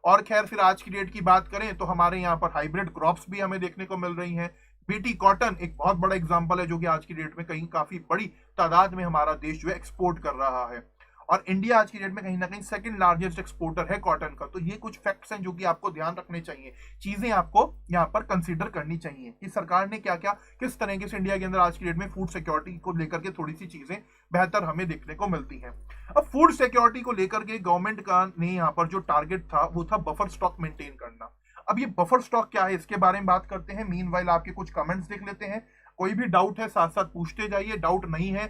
और खैर फिर आज की डेट की बात करें तो हमारे यहाँ पर हाइब्रिड क्रॉप्स भी हमें देखने को मिल रही हैं। बीटी कॉटन एक बहुत बड़ा एग्जाम्पल है जो कि आज की डेट में कहीं काफी बड़ी तादाद में हमारा देश जो है एक्सपोर्ट कर रहा है। और इंडिया आज की डेट में कहीं ना कहीं सेकंड लार्जेस्ट एक्सपोर्टर है कॉटन का। तो ये कुछ फैक्ट्स हैं जो कि आपको ध्यान रखने चाहिए, चीजें आपको यहाँ पर कंसीडर करनी चाहिए कि सरकार ने क्या क्या, किस तरीके से इंडिया के अंदर आज की डेट में फूड सिक्योरिटी को लेकर के थोड़ी सी चीजें बेहतर हमें देखने को मिलती हैं। अब फूड सिक्योरिटी को लेकर के गवर्नमेंट का ने यहाँ पर जो टारगेट था वो था बफर स्टॉक मेंटेन करना। अब ये बफर स्टॉक क्या है इसके बारे में बात करते हैं। मीनवाइल आपके कुछ कमेंट्स देख लेते हैं, कोई भी डाउट है साथ साथ पूछते जाइए, डाउट नहीं है,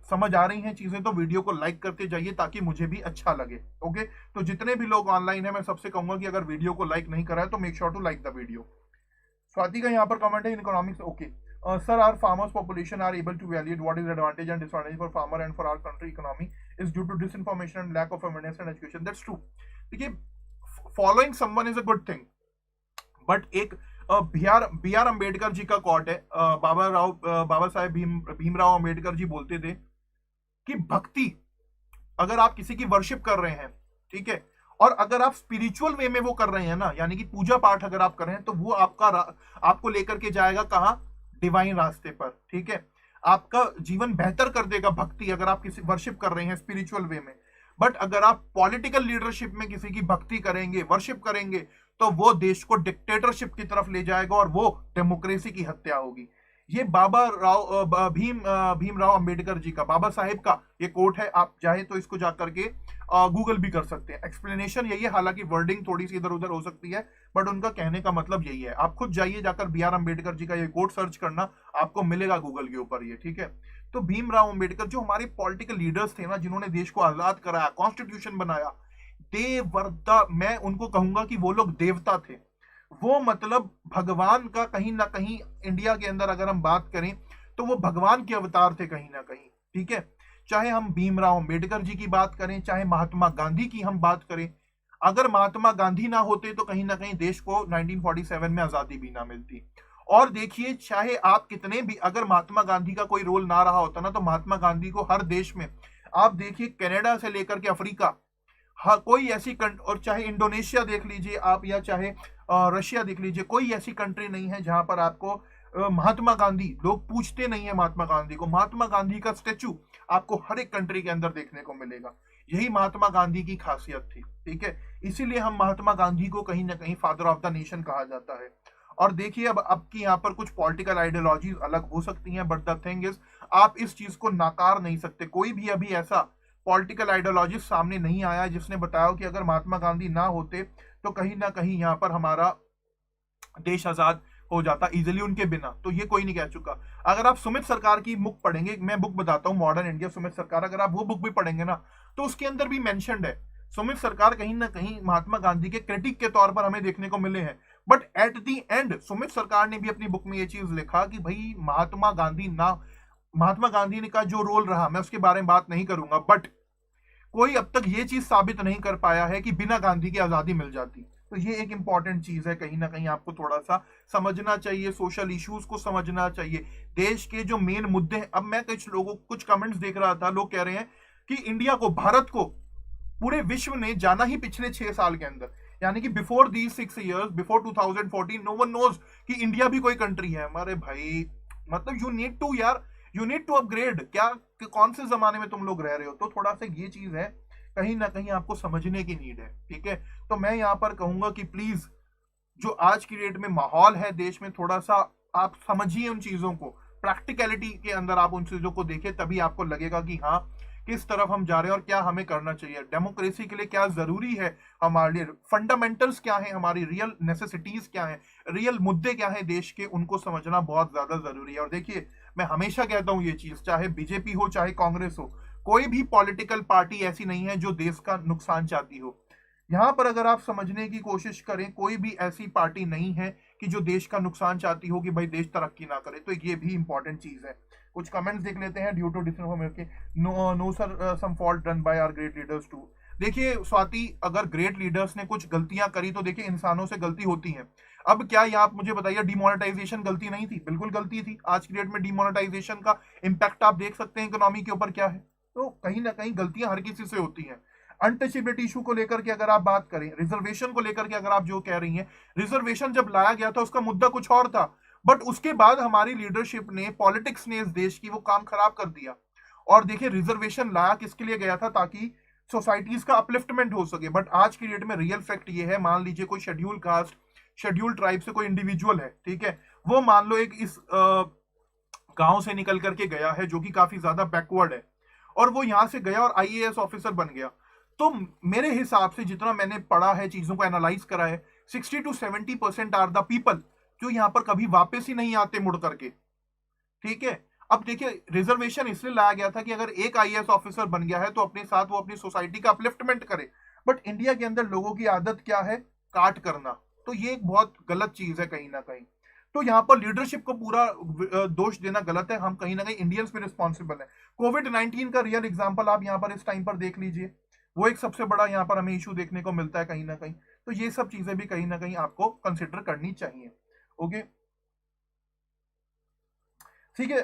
समझ आ रही हैं चीजें तो वीडियो को लाइक करते जाइए ताकि मुझे भी अच्छा लगे। ओके, तो जितने भी लोग ऑनलाइन है मैं सबसे कहूंगा कि अगर वीडियो को लाइक नहीं करा है तो make sure to like the video. Swati का यहाँ पर कमेंट है, economics okay sir, are farmers population are able to valuate what is advantage and disadvantage for farmer and for our country economy is due to disinformation and lack of awareness and education. That's true. देखिए, following someone is a good thing, but एक B R Ambedkar ji का quote है, बाबा साहेब भीमराव अम्बेडकर जी बोलते थे कि भक्ति, अगर आप किसी की वर्शिप कर रहे हैं, ठीक है, और अगर आप स्पिरिचुअल वे में वो कर रहे हैं ना, यानी कि पूजा पाठ अगर आप कर रहे हैं, तो वो आपको लेकर के जाएगा कहां? डिवाइन रास्ते पर, ठीक है। आपका जीवन बेहतर कर देगा भक्ति, अगर आप किसी वर्शिप कर रहे हैं स्पिरिचुअल वे में। बट अगर आप पॉलिटिकल लीडरशिप में किसी की भक्ति करेंगे, वर्शिप करेंगे, तो वो देश को डिक्टेटरशिप की तरफ ले जाएगा और वो डेमोक्रेसी की हत्या होगी। ये बाबा राव भीमराव अंबेडकर जी का, बाबा साहेब का ये कोट है। आप चाहे तो इसको जाकर के गूगल भी कर सकते हैं। एक्सप्लेनेशन यही है, हालांकि वर्डिंग थोड़ी सी इधर उधर हो सकती है, बट उनका कहने का मतलब यही है। आप खुद जाइए, जाकर बी आर अम्बेडकर जी का ये कोट सर्च करना, आपको मिलेगा गूगल के ऊपर ये, ठीक है। तो भीमराव अंबेडकर जो हमारे पॉलिटिकल लीडर्स थे ना, जिन्होंने देश को आजाद कराया, कॉन्स्टिट्यूशन बनाया, देववरदा, मैं उनको कहूंगा कि वो लोग देवता थे। वो मतलब भगवान का कहीं ना कहीं, इंडिया के अंदर अगर हम बात करें तो वो भगवान के अवतार थे कहीं ना कहीं, ठीक है। चाहे हम भीमराव अंबेडकर जी की बात करें, चाहे महात्मा गांधी की हम बात करें, अगर महात्मा गांधी ना होते तो कहीं ना कहीं देश को 1947 में आजादी भी ना मिलती। और देखिए, चाहे आप कितने भी, अगर महात्मा गांधी का कोई रोल ना रहा होता ना, तो महात्मा गांधी को हर देश में, आप देखिए कनाडा से लेकर के अफ्रीका, हाँ कोई ऐसी और चाहे इंडोनेशिया देख लीजिए आप, या चाहे रशिया देख लीजिए, कोई ऐसी कंट्री नहीं है जहां पर आपको महात्मा गांधी, लोग पूछते नहीं है महात्मा गांधी को, महात्मा गांधी का स्टेचू आपको हर एक कंट्री के अंदर देखने को मिलेगा। यही महात्मा गांधी की खासियत थी, ठीक है। इसीलिए हम महात्मा गांधी को कहीं ना कहीं फादर ऑफ द नेशन कहा जाता है। और देखिए, अब की यहाँ पर कुछ पॉलिटिकल आइडियोलॉजीज अलग हो सकती हैं, बट द थिंग इज, आप इस चीज को नाकार नहीं सकते। कोई भी अभी ऐसा पॉलिटिकल आइडियोलॉजिस्ट सामने नहीं आया जिसने बताया कि अगर महात्मा गांधी ना होते तो कहीं ना कहीं यहाँ पर हमारा देश आजाद हो जाता इजिली उनके बिना। तो ये कोई नहीं कह चुका। अगर आप सुमित सरकार की बुक पढ़ेंगे, मैं बुक बताता हूँ, मॉडर्न इंडिया सुमित सरकार, अगर आप वो बुक भी पढ़ेंगे ना, तो उसके अंदर भी मेंशन्ड है सुमित सरकार कहीं ना कहीं महात्मा गांधी के क्रिटिक के तौर पर हमें देखने को मिले हैं। But at the and Sumit सरकार ने भी अपनी बुक में ये चीज लिखा कि भाई महात्मा गांधी ने का जो रोल रहा, मैं उसके बारे में बात नहीं करूंगा, बट कोई अब तक ये चीज साबित नहीं कर पाया है कि बिना गांधी की आजादी मिल जाती। तो ये एक इंपॉर्टेंट चीज है, कहीं ना कहीं आपको थोड़ा सा समझना चाहिए, सोशल इश्यूज को समझना चाहिए, देश के जो मेन मुद्दे हैं। अब मैं कुछ कमेंट्स देख रहा था, लोग कह रहे हैं कि इंडिया को, भारत को पूरे विश्व ने जाना ही पिछले 6 साल के अंदर, यानी कि before these 6 years, before 2014, no one knows कि इंडिया भी कोई कंट्री है। हमारे भाई, मतलब यू नीड टू यार, यू नीड टू अपग्रेड। क्या कि कौन से जमाने में तुम लोग रह रहे हो? तो थोड़ा सा ये चीज है, कहीं ना कहीं आपको समझने की नीड है, ठीक है। तो मैं यहाँ पर कहूंगा कि प्लीज, जो आज की डेट में माहौल है देश में, थोड़ा सा आप समझिए उन चीजों को, प्रैक्टिकलिटी के अंदर आप उन चीजों को देखें, तभी आपको लगेगा कि हाँ, किस तरफ हम जा रहे हैं और क्या हमें करना चाहिए, डेमोक्रेसी के लिए क्या जरूरी है, हमारे लिए फंडामेंटल्स क्या है, हमारी रियल नेसेसिटीज क्या है, रियल मुद्दे क्या है देश के, उनको समझना बहुत ज्यादा जरूरी है। और देखिए, मैं हमेशा कहता हूं ये चीज, चाहे बीजेपी हो चाहे कांग्रेस हो, कोई भी पॉलिटिकल पार्टी ऐसी नहीं है जो देश का नुकसान चाहती हो। यहां पर अगर आप समझने की कोशिश करें, कोई भी ऐसी पार्टी नहीं है कि जो देश का नुकसान चाहती हो कि भाई देश तरक्की ना करे। तो ये भी इंपॉर्टेंट चीज है। कुछ कमेंट्स देख लेते हैं। Due to disinformation, no sir, some fault done by our great leaders too. देखिए स्वाति, अगर ग्रेट लीडर्स ने कुछ गलतियां करी तो देखिए, इंसानों से गलती होती है। अब क्या ये आप मुझे बताइए, डिमोनेटाइजेशन गलती नहीं थी? बिल्कुल गलती थी। आज की डेट में डिमोनेटाइजेशन का इम्पैक्ट आप देख सकते हैं इकोनॉमी के ऊपर क्या है। तो कहीं ना कहीं गलतियां हर किसी से होती हैं। अनटचेबिलिटी इशू को लेकर के अगर आप बात करें, रिजर्वेशन को लेकर के अगर आप जो कह रही हैं, रिजर्वेशन जब लाया गया था उसका मुद्दा कुछ और था, बट उसके बाद हमारी लीडरशिप ने, पॉलिटिक्स ने इस देश की वो काम खराब कर दिया। और देखिए, रिजर्वेशन लाया किसके लिए गया था? ताकि सोसाइटीज का अपलिफ्टमेंट हो सके। बट आज की डेट में रियल फैक्ट ये है, मान लीजिए कोई शेड्यूल कास्ट, शेड्यूल ट्राइब से कोई इंडिविजुअल है, ठीक है, वो मान लो एक इस गांव से निकल करके गया है जो कि काफी ज्यादा बैकवर्ड है, और वो यहां से गया और आईएएस ऑफिसर बन गया। तो मेरे हिसाब से, जितना मैंने पढ़ा है, चीजों को एनालाइज करा है, 60 to 70% आर द पीपल जो यहां पर कभी वापस ही नहीं आते मुड़ करके, ठीक है। अब देखिए, रिजर्वेशन इसलिए लाया गया था कि अगर एक आईएएस ऑफिसर बन गया है तो अपने साथ वो अपनी सोसाइटी का अपलिफ्टमेंट करे। बट इंडिया के अंदर लोगों की आदत क्या है? काट करना। तो ये एक बहुत गलत चीज है कहीं ना कहीं। तो यहाँ पर लीडरशिप को पूरा दोष देना गलत है। हम कहीं ना कहीं इंडियंस भी रिस्पॉन्सिबल है। कोविड-19 का रियल एग्जाम्पल आप यहाँ पर इस टाइम पर देख लीजिए, वो एक सबसे बड़ा यहाँ पर हमें इशू देखने को मिलता है कहीं ना कहीं। तो ये सब चीजें भी कहीं ना कहीं आपको कंसिडर करनी चाहिए। ओके, ठीक है।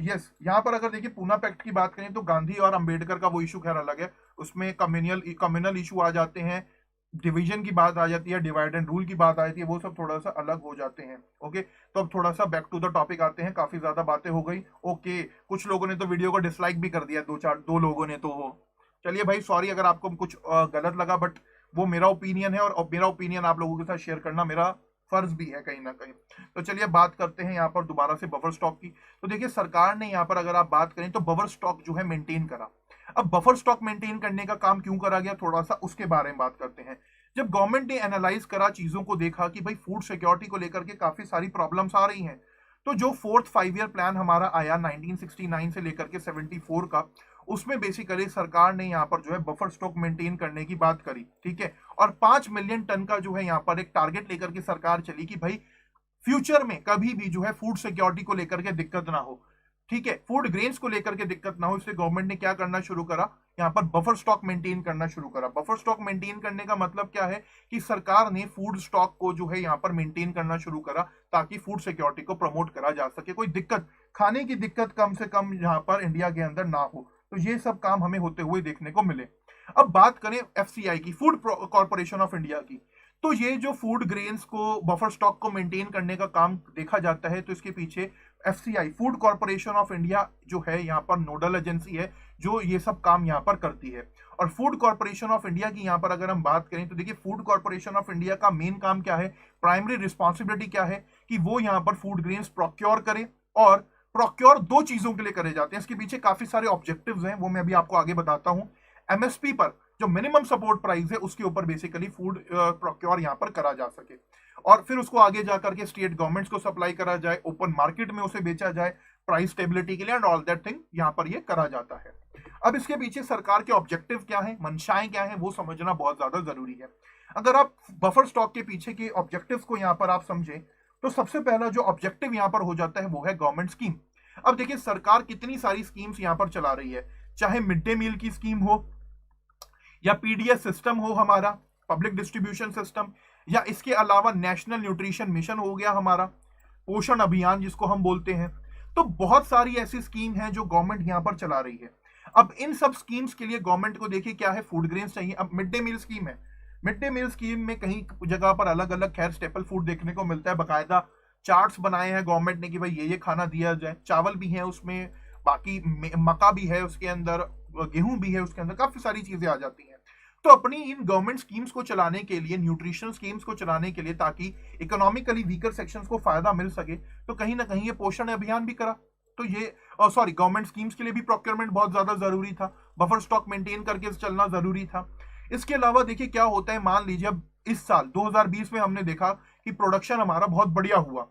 यस, यहाँ पर अगर देखिए पूना पैक्ट की बात करें तो गांधी और अंबेडकर का वो इशू खैर अलग है, उसमें कम्युनल इशू आ जाते हैं, डिवीजन की बात आ जाती है, डिवाइड एंड रूल की बात आ जाती है, वो सब थोड़ा सा अलग हो जाते हैं। ओके, तो अब थोड़ा सा बैक टू द टॉपिक आते हैं। काफी ज्यादा बातें हो गई। ओके, कुछ लोगों ने तो वीडियो को डिसलाइक भी कर दिया, दो लोगों ने तो वो, चलिए भाई सॉरी अगर आपको कुछ गलत लगा, बट वो मेरा ओपिनियन है और मेरा ओपिनियन आप लोगों के साथ शेयर करना मेरा फर्ज भी है कहीं ना कहीं। तो चलिए बात करते हैं यहाँ पर दोबारा से बफर स्टॉक की। तो देखिए सरकार ने यहाँ पर अगर आप बात करें तो बफर स्टॉक जो है मेंटेन करा। अब बफर स्टॉक मेंटेन करने का काम क्यों करा गया, थोड़ा सा उसके बारे में बात करते हैं। जब गवर्नमेंट ने एनालाइज करा चीजों को, देखा कि भाई फूड सिक्योरिटी को लेकर के काफी सारी प्रॉब्लम्स आ रही हैं, तो जो फोर्थ 5 ईयर प्लान हमारा आया 1969 से लेकर के 74 का, उसमें बेसिकली सरकार ने यहाँ पर जो है बफर स्टॉक मेंटेन करने की बात करी, ठीक है। और 5 मिलियन टन का जो है यहाँ पर एक टारगेट लेकर के सरकार चली कि भाई फ्यूचर में कभी भी जो है फूड सिक्योरिटी को लेकर के दिक्कत ना हो, ठीक है, फूड ग्रेन्स को लेकर के दिक्कत ना हो। इसलिए गवर्नमेंट ने क्या करना शुरू करा, यहाँ पर बफर स्टॉक मेंटेन करना शुरू करा। बफर स्टॉक मेंटेन करने का मतलब क्या है कि सरकार ने फूड स्टॉक को जो है यहाँ पर मेंटेन करना शुरू करा ताकि फूड सिक्योरिटी को प्रमोट करा जा सके, कोई दिक्कत, खाने की दिक्कत कम से कम यहाँ पर इंडिया के अंदर ना हो। तो ये सब काम हमें होते हुए देखने को मिले। अब बात करें एफसीआई की, फूड कॉर्पोरेशन ऑफ इंडिया की, तो ये जो फूड ग्रेन्स को बफर स्टॉक को मेंटेन करने का काम देखा जाता है, तो इसके पीछे FCI food corporation of India जो है यहाँ पर नोडल एजेंसी है जो ये सब काम यहाँ पर करती है। और फूड कॉर्पोरेशन ऑफ इंडिया की यहाँ पर अगर हम बात करें तो देखिए फूड कॉर्पोरेशन ऑफ इंडिया का मेन काम क्या है, प्राइमरी रिस्पॉन्सिबिलिटी क्या है कि वो यहाँ पर फूड ग्रेन्स प्रोक्योर करे। और प्रोक्योर दो चीजों के लिए करे जाते हैं, इसके पीछे काफी सारे ऑब्जेक्टिव्स हैं, वो मैं अभी आपको आगे बताता हूं। एमएसपी पर जो मिनिमम सपोर्ट प्राइस है उसके ऊपर बेसिकली फूड प्रोक्योर यहाँ पर करा जा सके, और फिर उसको आगे जाकर के स्टेट गवर्नमेंट्स को सप्लाई करा जाए, ओपन मार्केट में उसे बेचा जाए प्राइस स्टेबिलिटी के लिए, एंड ऑल दैट थिंग यहाँ पर ये करा जाता है। अब इसके पीछे सरकार के ऑब्जेक्टिव क्या है, मंशाएं क्या है, वो समझना बहुत ज्यादा जरूरी है। अगर आप बफर स्टॉक के पीछे के ऑब्जेक्टिव को यहाँ पर आप समझें तो सबसे पहला जो ऑब्जेक्टिव यहाँ पर हो जाता है वो है गवर्नमेंट स्कीम। अब देखिए सरकार कितनी सारी स्कीम्स यहाँ पर चला रही है, चाहे मिड डे मील की स्कीम हो, या पीडीएस सिस्टम हो हमारा, पब्लिक डिस्ट्रीब्यूशन सिस्टम, या इसके अलावा नेशनल न्यूट्रिशन मिशन हो गया हमारा, पोषण अभियान जिसको हम बोलते हैं। तो बहुत सारी ऐसी स्कीम है जो गवर्नमेंट यहाँ पर चला रही है। अब इन सब स्कीम्स के लिए गवर्नमेंट को देखिए क्या है, फूड ग्रेन्स चाहिए। अब मिड डे मील स्कीम है, मिड डे मील स्कीम में कहीं जगह पर अलग अलग खैर स्टेपल फूड देखने को मिलता है, बाकायदा चार्ट्स बनाए हैं गवर्नमेंट ने कि भाई ये खाना दिया जाए, चावल भी है उसमें, बाकी मक्का भी है उसके अंदर, गेहूं भी है उसके अंदर, काफी सारी चीजें आ जाती हैं। तो अपनी इन गवर्नमेंट स्कीम्स को चलाने के लिए, न्यूट्रिशन स्कीम्स को चलाने के लिए, ताकि इकोनॉमिकली वीकर सेक्शंस को फायदा मिल सके, तो कहीं ना कहीं ये पोषण अभियान भी करा। तो ये सॉरी गवर्नमेंट स्कीम्स के लिए भी प्रोक्योरमेंट बहुत ज्यादा जरूरी था, बफर स्टॉक मेंटेन करके चलना जरूरी था। इसके अलावा देखिए क्या होता है, मान लीजिए अब इस साल 2020 में हमने देखा कि प्रोडक्शन हमारा बहुत बढ़िया हुआ,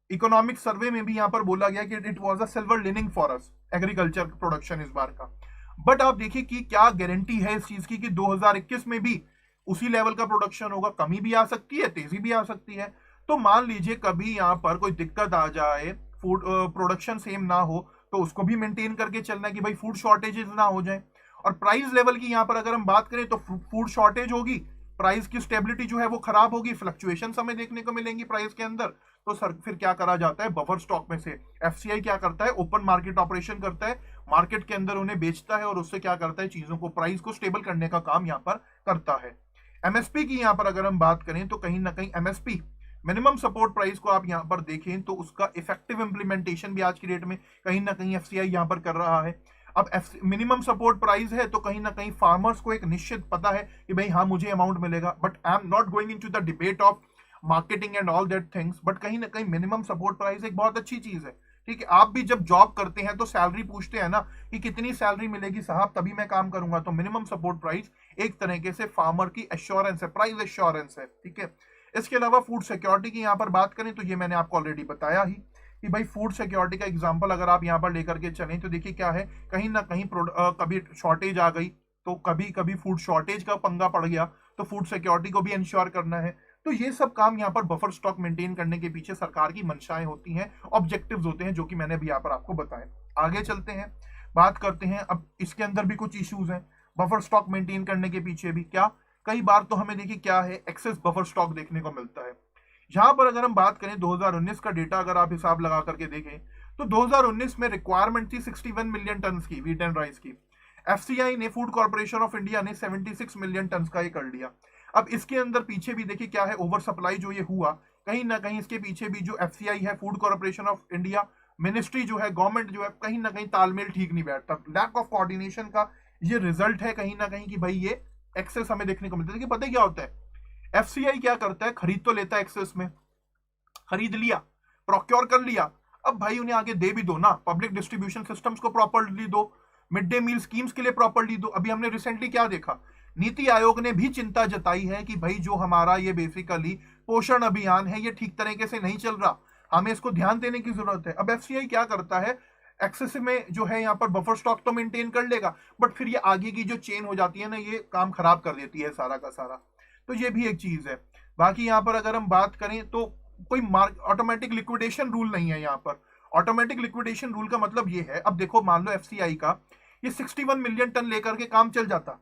इकोनॉमिक सर्वे में भी यहां पर बोला गया कि it was a silver leaning for us, agriculture production इस बार का। बट आप देखिए कि क्या गारंटी है इस चीज की कि 2021 में भी उसी लेवल का प्रोडक्शन होगा, कमी भी आ सकती है, तेजी भी आ सकती है। तो मान लीजिए कभी यहां पर कोई दिक्कत आ जाए, फूड प्रोडक्शन सेम ना हो, तो उसको भी मेंटेन करके चलना है कि भाई फूड शॉर्टेजेस ना हो जाए। और प्राइस लेवल की यहां पर अगर हम बात करें तो फूड शॉर्टेज होगी, प्राइस की स्टेबिलिटी जो है वो खराब होगी, फ्लक्चुएशन हमें देखने को मिलेंगी प्राइस के अंदर। तो सर फिर क्या करा जाता है, बफर स्टॉक में से एफसीआई क्या करता है, ओपन मार्केट ऑपरेशन करता है, मार्केट के अंदर उन्हें बेचता है और उससे क्या करता है, चीजों को, प्राइस को स्टेबल करने का काम यहाँ पर करता है। एमएसपी की यहाँ पर अगर हम बात करें तो कहीं ना कहीं एमएसपी, मिनिमम सपोर्ट प्राइस को आप यहाँ पर देखें तो उसका इफेक्टिव इंप्लीमेंटेशन भी आज की डेट में कहीं ना कहीं एफसीआई यहाँ पर कर रहा है। अब मिनिमम सपोर्ट प्राइस है तो कहीं ना कहीं फार्मर्स को एक निश्चित पता है कि भाई हाँ मुझे अमाउंट मिलेगा, but I am not going into the debate of marketing and all that things, but कहीं ना कहीं मिनिमम सपोर्ट प्राइस एक बहुत अच्छी चीज है। ठीक है, आप भी जब जॉब करते हैं तो सैलरी पूछते हैं ना कि कितनी सैलरी मिलेगी साहब तभी मैं काम करूंगा, तो मिनिमम सपोर्ट प्राइस एक तरीके से फार्मर की एश्योरेंस है, प्राइस एश्योरेंस है। ठीक है, इसके अलावा फूड सिक्योरिटी की यहाँ पर बात करें तो ये मैंने आपको ऑलरेडी बताया ही कि भाई फूड सिक्योरिटी का एग्जांपल अगर आप यहाँ पर लेकर के चलें तो देखिए क्या है, कहीं ना कहीं कभी शॉर्टेज आ गई तो कभी कभी फूड शॉर्टेज का पंगा पड़ गया, तो फूड सिक्योरिटी को भी इंश्योर करना है। तो ये सब काम यहाँ पर बफर स्टॉक मेंटेन करने के पीछे सरकार की मंशाएं होती हैं, ऑब्जेक्टिव्स होते हैं, जो कि मैंने भी यहाँ पर आपको बताए। आगे चलते हैं, बात करते हैं। अब इसके अंदर भी कुछ इश्यूज हैं बफर स्टॉक मेंटेन करने के पीछे भी, क्या कई बार तो हमें देखिए क्या है, एक्सेस बफर स्टॉक देखने को मिलता है। यहां पर अगर हम बात करें 2019 का डेटा अगर आप हिसाब लगा करके देखें तो 2019 में रिक्वायरमेंट थी 61 मिलियन टन की व्हीट एंड राइस की, एफसीआई ने, फूड कॉर्पोरेशन ऑफ इंडिया ने 76 मिलियन टन का ये कर लिया। अब इसके अंदर पीछे भी देखिए क्या है, ओवर सप्लाई जो ये हुआ, कहीं ना कहीं इसके पीछे भी जो एफसीआई है, food corporation of India, ministry जो है, गवर्नमेंट जो है, कहीं ना कहीं तालमेल ठीक नहीं बैठता, लैक ऑफ कोऑर्डिनेशन का ये रिजल्ट है कहीं ना कहीं कि भाई ये एक्सेस हमें देखने को मिलता है। देखिए पता है क्या होता है, एफसीआई क्या करता है, खरीद तो लेता है एक्सेस में, खरीद लिया, प्रोक्योर कर लिया, अब भाई उन्हें आगे दे भी दो ना, पब्लिक डिस्ट्रीब्यूशन सिस्टम्स को प्रॉपर्ली दो, मिड डे मील स्कीम्स के लिए प्रॉपर्ली दो। अभी हमने रिसेंटली क्या देखा, नीति आयोग ने भी चिंता जताई है कि भाई जो हमारा ये बेसिकली पोषण अभियान है ये ठीक तरीके से नहीं चल रहा, हमें इसको ध्यान देने की जरूरत है। अब एफसीआई क्या करता है, एक्सेस में जो है यहाँ पर बफर स्टॉक तो मेंटेन कर लेगा, बट फिर ये आगे की जो चेन हो जाती है ना, ये काम खराब कर देती है सारा का सारा। तो ये भी एक चीज है। बाकी यहाँ पर अगर हम बात करें तो कोई ऑटोमेटिक लिक्विडेशन रूल नहीं है यहाँ पर। ऑटोमेटिक लिक्विडेशन रूल का मतलब ये है, अब देखो मान लो एफसीआई का ये 61 मिलियन टन लेकर के काम चल जाता,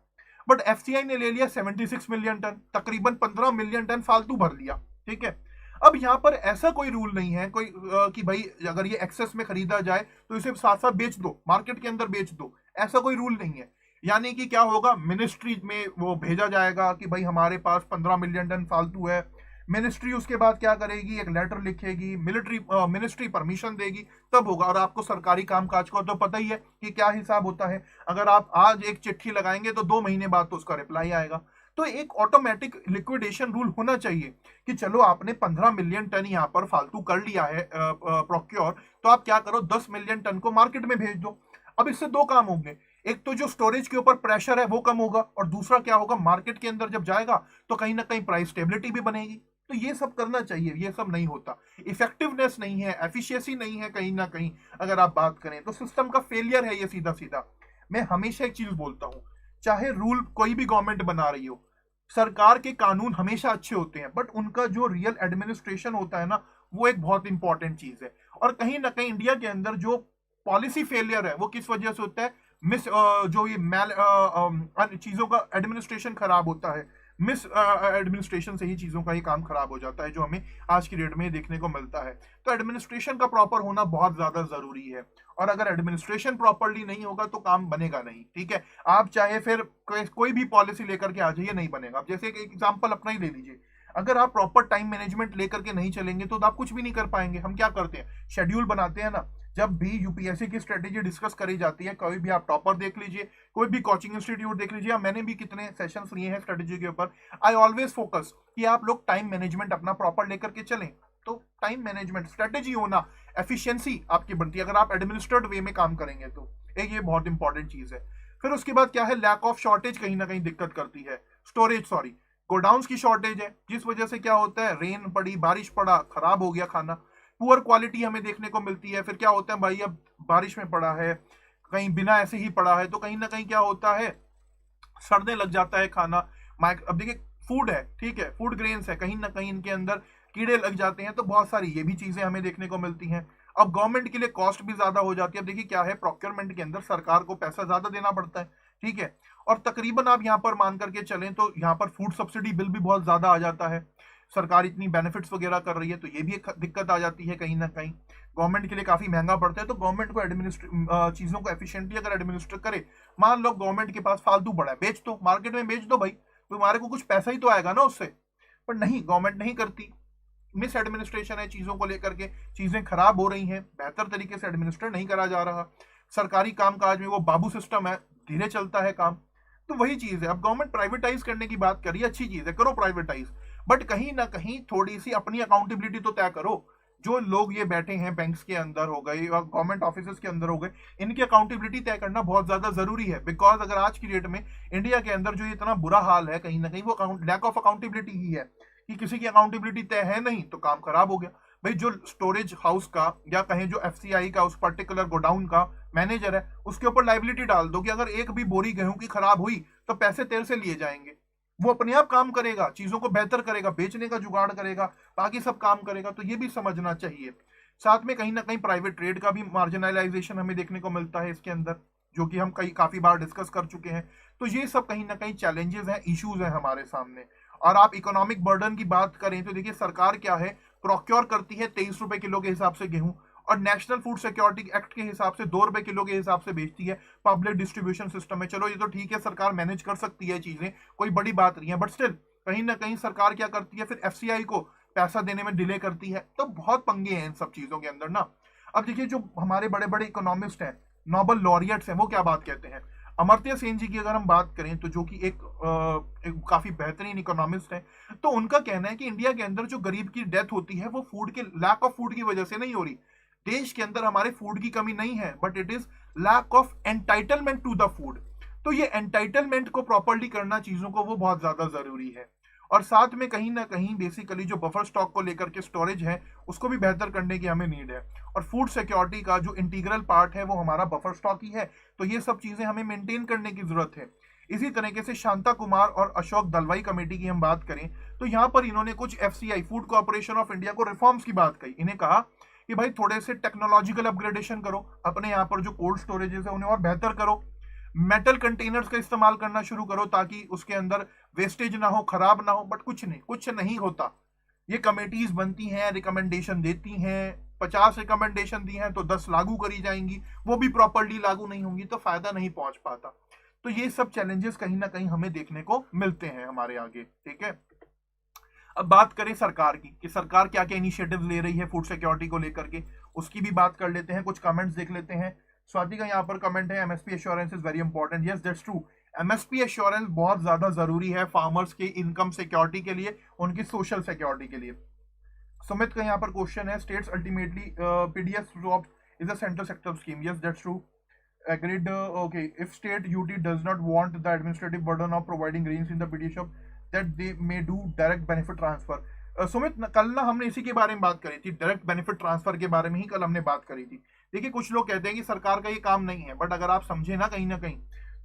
बट एफसीआई ने ले लिया 76 मिलियन टन, तकरीबन 15 मिलियन टन फालतू भर लिया, ठीक है। अब यहाँ पर ऐसा कोई रूल नहीं है कोई कि भाई अगर ये एक्सेस में खरीदा जाए तो इसे साथ साथ बेच दो, मार्केट के अंदर बेच दो, ऐसा कोई रूल नहीं है। यानी कि क्या होगा, मिनिस्ट्री में वो भेजा जाएगा कि भाई हमारे पास 15 मिलियन टन फालतू है, मिनिस्ट्री उसके बाद क्या करेगी, एक लेटर लिखेगी, मिनिस्ट्री परमिशन देगी, तब होगा। और आपको सरकारी कामकाज का तो पता ही है कि क्या हिसाब होता है, अगर आप आज एक चिट्ठी लगाएंगे तो 2 महीने बाद तो उसका रिप्लाई आएगा। तो एक ऑटोमेटिक लिक्विडेशन रूल होना चाहिए कि चलो आपने 15 मिलियन टन यहाँ पर फालतू कर लिया है प्रोक्योर, तो आप क्या करो 10 मिलियन टन को मार्केट में भेज दो। अब इससे दो काम होंगे, एक तो जो स्टोरेज के ऊपर प्रेशर है वो कम होगा, और दूसरा क्या होगा, मार्केट के अंदर जब जाएगा तो कहीं ना कहीं प्राइस स्टेबिलिटी भी बनेगी। तो ये सब करना चाहिए, ये सब नहीं होता, इफेक्टिवनेस नहीं है, एफिशिएंसी नहीं है, कहीं ना कहीं अगर आप बात करें तो सिस्टम का फेलियर है ये सीधा सीधा। मैं हमेशा एक चीज बोलता हूं, चाहे रूल कोई भी गवर्नमेंट बना रही हो, सरकार के कानून हमेशा अच्छे होते हैं, बट उनका जो रियल एडमिनिस्ट्रेशन होता है ना, वो एक बहुत इंपॉर्टेंट चीज है। और कहीं ना कहीं इंडिया के अंदर जो पॉलिसी फेलियर है वो किस वजह से होता है, जो ये चीजों का एडमिनिस्ट्रेशन खराब होता है, मिस एडमिनिस्ट्रेशन से ही चीजों का ये काम खराब हो जाता है, जो हमें आज की डेट में देखने को मिलता है। तो एडमिनिस्ट्रेशन का प्रॉपर होना बहुत ज्यादा जरूरी है, और अगर एडमिनिस्ट्रेशन प्रॉपरली नहीं होगा तो काम बनेगा नहीं, ठीक है। आप चाहे फिर कोई भी पॉलिसी लेकर के आ जाइए, नहीं बनेगा। अब जैसे एक एग्जांपल अपना ही ले लीजिए, अगर आप प्रॉपर टाइम मैनेजमेंट लेकर के नहीं चलेंगे तो आप कुछ भी नहीं कर पाएंगे। हम क्या करते हैं, शेड्यूल बनाते हैं ना, जब भी यूपीएससी की स्ट्रेटेजी डिस्कस करी जाती है, कोई भी आप टॉपर देख लीजिए, कोई भी कोचिंग इंस्टीट्यूट देख लीजिए, मैंने भी कितने सेशंस लिए हैं स्ट्रेटेजी के ऊपर, आई ऑलवेज फोकस कि आप लोग टाइम मैनेजमेंट अपना प्रॉपर लेकर के चलें। तो टाइम मैनेजमेंट, स्ट्रेटेजी होना, एफिशिएंसी आपकी बढ़ती है अगर आप एडमिनिस्ट्रेड वे में काम करेंगे तो। एक ये बहुत इंपॉर्टेंट चीज है। फिर उसके बाद क्या है, लैक ऑफ शॉर्टेज कहीं ना कहीं दिक्कत करती है, स्टोरेज सॉरी गोडाउन्स की शॉर्टेज है, जिस वजह से क्या होता है, रेन पड़ी, बारिश पड़ा, खराब हो गया खाना, पुअर क्वालिटी हमें देखने को मिलती है। फिर क्या होता है भाई, अब बारिश में पड़ा है, कहीं बिना ऐसे ही पड़ा है, तो कहीं ना कहीं क्या होता है, सड़ने लग जाता है खाना। अब देखिए फूड है, ठीक है, फूड ग्रेन्स है, कहीं ना कहीं इनके अंदर कीड़े लग जाते हैं, तो बहुत सारी ये भी चीजें हमें देखने को मिलती हैं। अब गवर्नमेंट के लिए कॉस्ट भी ज्यादा हो जाती है। अब देखिए क्या है, प्रोक्योरमेंट के अंदर सरकार को पैसा ज्यादा देना पड़ता है, ठीक है, और तकरीबन आप यहाँ पर मान करके चलें तो यहाँ पर फूड सब्सिडी बिल भी बहुत ज्यादा आ जाता है। सरकार इतनी बेनिफिट्स वगैरह कर रही है, तो ये भी एक दिक्कत आ जाती है, कहीं ना कहीं गवर्नमेंट के लिए काफी महंगा पड़ता है। तो गवर्नमेंट को चीजों को एफिशिएंटली अगर एडमिनिस्टर करे, मान लो गवर्नमेंट के पास फालतू पड़ा है, बेच दो, मार्केट में बेच दो भाई, तो हमारे को कुछ पैसा ही तो आएगा ना उससे। पर नहीं, गवर्नमेंट नहीं करती, मिस एडमिनिस्ट्रेशन है, चीजों को लेकर के चीजें खराब हो रही हैं, बेहतर तरीके से एडमिनिस्ट्रेट नहीं करा जा रहा, सरकारी कामकाज में वो बाबू सिस्टम है, धीरे चलता है काम। तो वही चीज है। अब गवर्नमेंट प्राइवेटाइज करने की बात करिए, अच्छी चीज है, करो प्राइवेटाइज, बट कहीं ना कहीं थोड़ी सी अपनी अकाउंटेबिलिटी तो तय करो। जो लोग ये बैठे हैं बैंक्स के अंदर हो गए और गवर्नमेंट ऑफिस के अंदर हो गए, इनकी अकाउंटेबिलिटी तय करना बहुत ज्यादा जरूरी है। बिकॉज अगर आज की डेट में इंडिया के अंदर जो इतना बुरा हाल है, कहीं ना कहीं वो लैक ऑफ अकाउंटेबिलिटी ही है, कि किसी की अकाउंटेबिलिटी तय है नहीं, तो काम खराब हो गया भाई। जो स्टोरेज हाउस का या कहें जो एफसीआई का उस पर्टिकुलर गोडाउन का मैनेजर है, उसके ऊपर लाइबिलिटी डाल दो कि अगर एक भी बोरी गेहूं की खराब हुई तो पैसे तेरे से लिए जाएंगे। वो अपने आप काम करेगा, चीजों को बेहतर करेगा, बेचने का जुगाड़ करेगा, बाकी सब काम करेगा। तो ये भी समझना चाहिए। साथ में कहीं ना कहीं प्राइवेट ट्रेड का भी मार्जिनलाइजेशन हमें देखने को मिलता है इसके अंदर, जो कि हम काफी बार डिस्कस कर चुके हैं। तो ये सब कहीं ना कहीं चैलेंजेस हैं, इश्यूज हैं हमारे सामने। और आप इकोनॉमिक बर्डन की बात करें तो देखिए सरकार क्या है, प्रोक्योर करती है 23 रुपए किलो के हिसाब से गेहूं, और नेशनल फूड सिक्योरिटी एक्ट के हिसाब से 2 रुपए किलो के हिसाब से बेचती है। पब्लिक डिस्ट्रीब्यूशन सिस्टम है, चलो ये तो ठीक है, सरकार मैनेज कर सकती है चीजें, कोई बड़ी बात नहीं है, बट स्टिल कहीं ना कहीं सरकार क्या करती है, फिर एफसीआई को पैसा देने में डिले करती है। तो बहुत पंगे हैं इन सब चीजों के अंदर ना। अब देखिए जो हमारे बड़े बड़े इकोनॉमिस्ट हैं, नोबल लॉरियट्स हैं, वो क्या बात कहते हैं, अमर्त्य सेन जी की अगर हम बात करें तो जो कि एक काफी बेहतरीन इकोनॉमिस्ट है, तो उनका कहना है कि इंडिया के अंदर जो गरीब की डेथ होती है वो फूड के लैक ऑफ फूड की वजह से नहीं हो रही। देश के अंदर हमारे फूड की कमी नहीं है, but it is lack of entitlement to the food. तो ये एंटाइटलमेंट को प्रॉपरली करना चीजों को वो बहुत ज्यादा जरूरी है। और साथ में कहीं ना कहीं बेसिकली जो बफर स्टॉक को लेकर के स्टोरेज है उसको भी बेहतर करने की हमें नीड है। और फूड सिक्योरिटी का जो इंटीग्रल पार्ट है वो हमारा बफर स्टॉक ही है, तो ये सब चीजें हमें मेंटेन करने की जरूरत है। इसी तरीके से शांता कुमार और अशोक दलवाई कमेटी की हम बात करें तो यहाँ पर इन्होंने कुछ FCI food corporation of India को रिफॉर्म्स की बात कही। इन्हें कहा कि भाई थोड़े से टेक्नोलॉजिकल अपग्रेडेशन करो, अपने यहाँ पर जो कोल्ड स्टोरेजेस है उन्हें और बेहतर करो, मेटल कंटेनर्स का इस्तेमाल करना शुरू करो ताकि उसके अंदर वेस्टेज ना हो, खराब ना हो। बट कुछ नहीं होता। ये कमेटीज बनती हैं, रिकमेंडेशन देती हैं, 50 रिकमेंडेशन दी हैं तो 10 लागू करी जाएंगी, वो भी प्रॉपरली लागू नहीं होंगी तो फायदा नहीं पहुंच पाता। तो ये सब चैलेंजेस कहीं ना कहीं हमें देखने को मिलते हैं हमारे आगे। ठीक है, अब बात करें सरकार की कि सरकार क्या क्या इनिशिएटिव ले रही है फूड सिक्योरिटी को लेकर के, उसकी भी बात कर लेते हैं। कुछ कमेंट्स देख लेते हैं। स्वाति का यहाँ पर कमेंट है, MSP assurance is very important. Yes that's true, MSP assurance बहुत ज्यादा जरूरी है फार्मर्स के इनकम सिक्योरिटी के लिए, उनकी सोशल सिक्योरिटी के लिए। सुमित का यहाँ पर क्वेश्चन है, states ultimately PDS job is a central sector scheme. Yes that's true, agreed. Okay, if state UT does not want the administrative burden of providing greens in the PD shop, that they may do direct benefit transfer. Sumit, कल ना हमने इसी के बारे में बात करी थी, डायरेक्ट बेनिफिट ट्रांसफर के बारे में ही कल हमने बात करी थी। देखिए, कुछ लोग कहते हैं कि सरकार का ये काम नहीं है, बट अगर आप समझे ना कहीं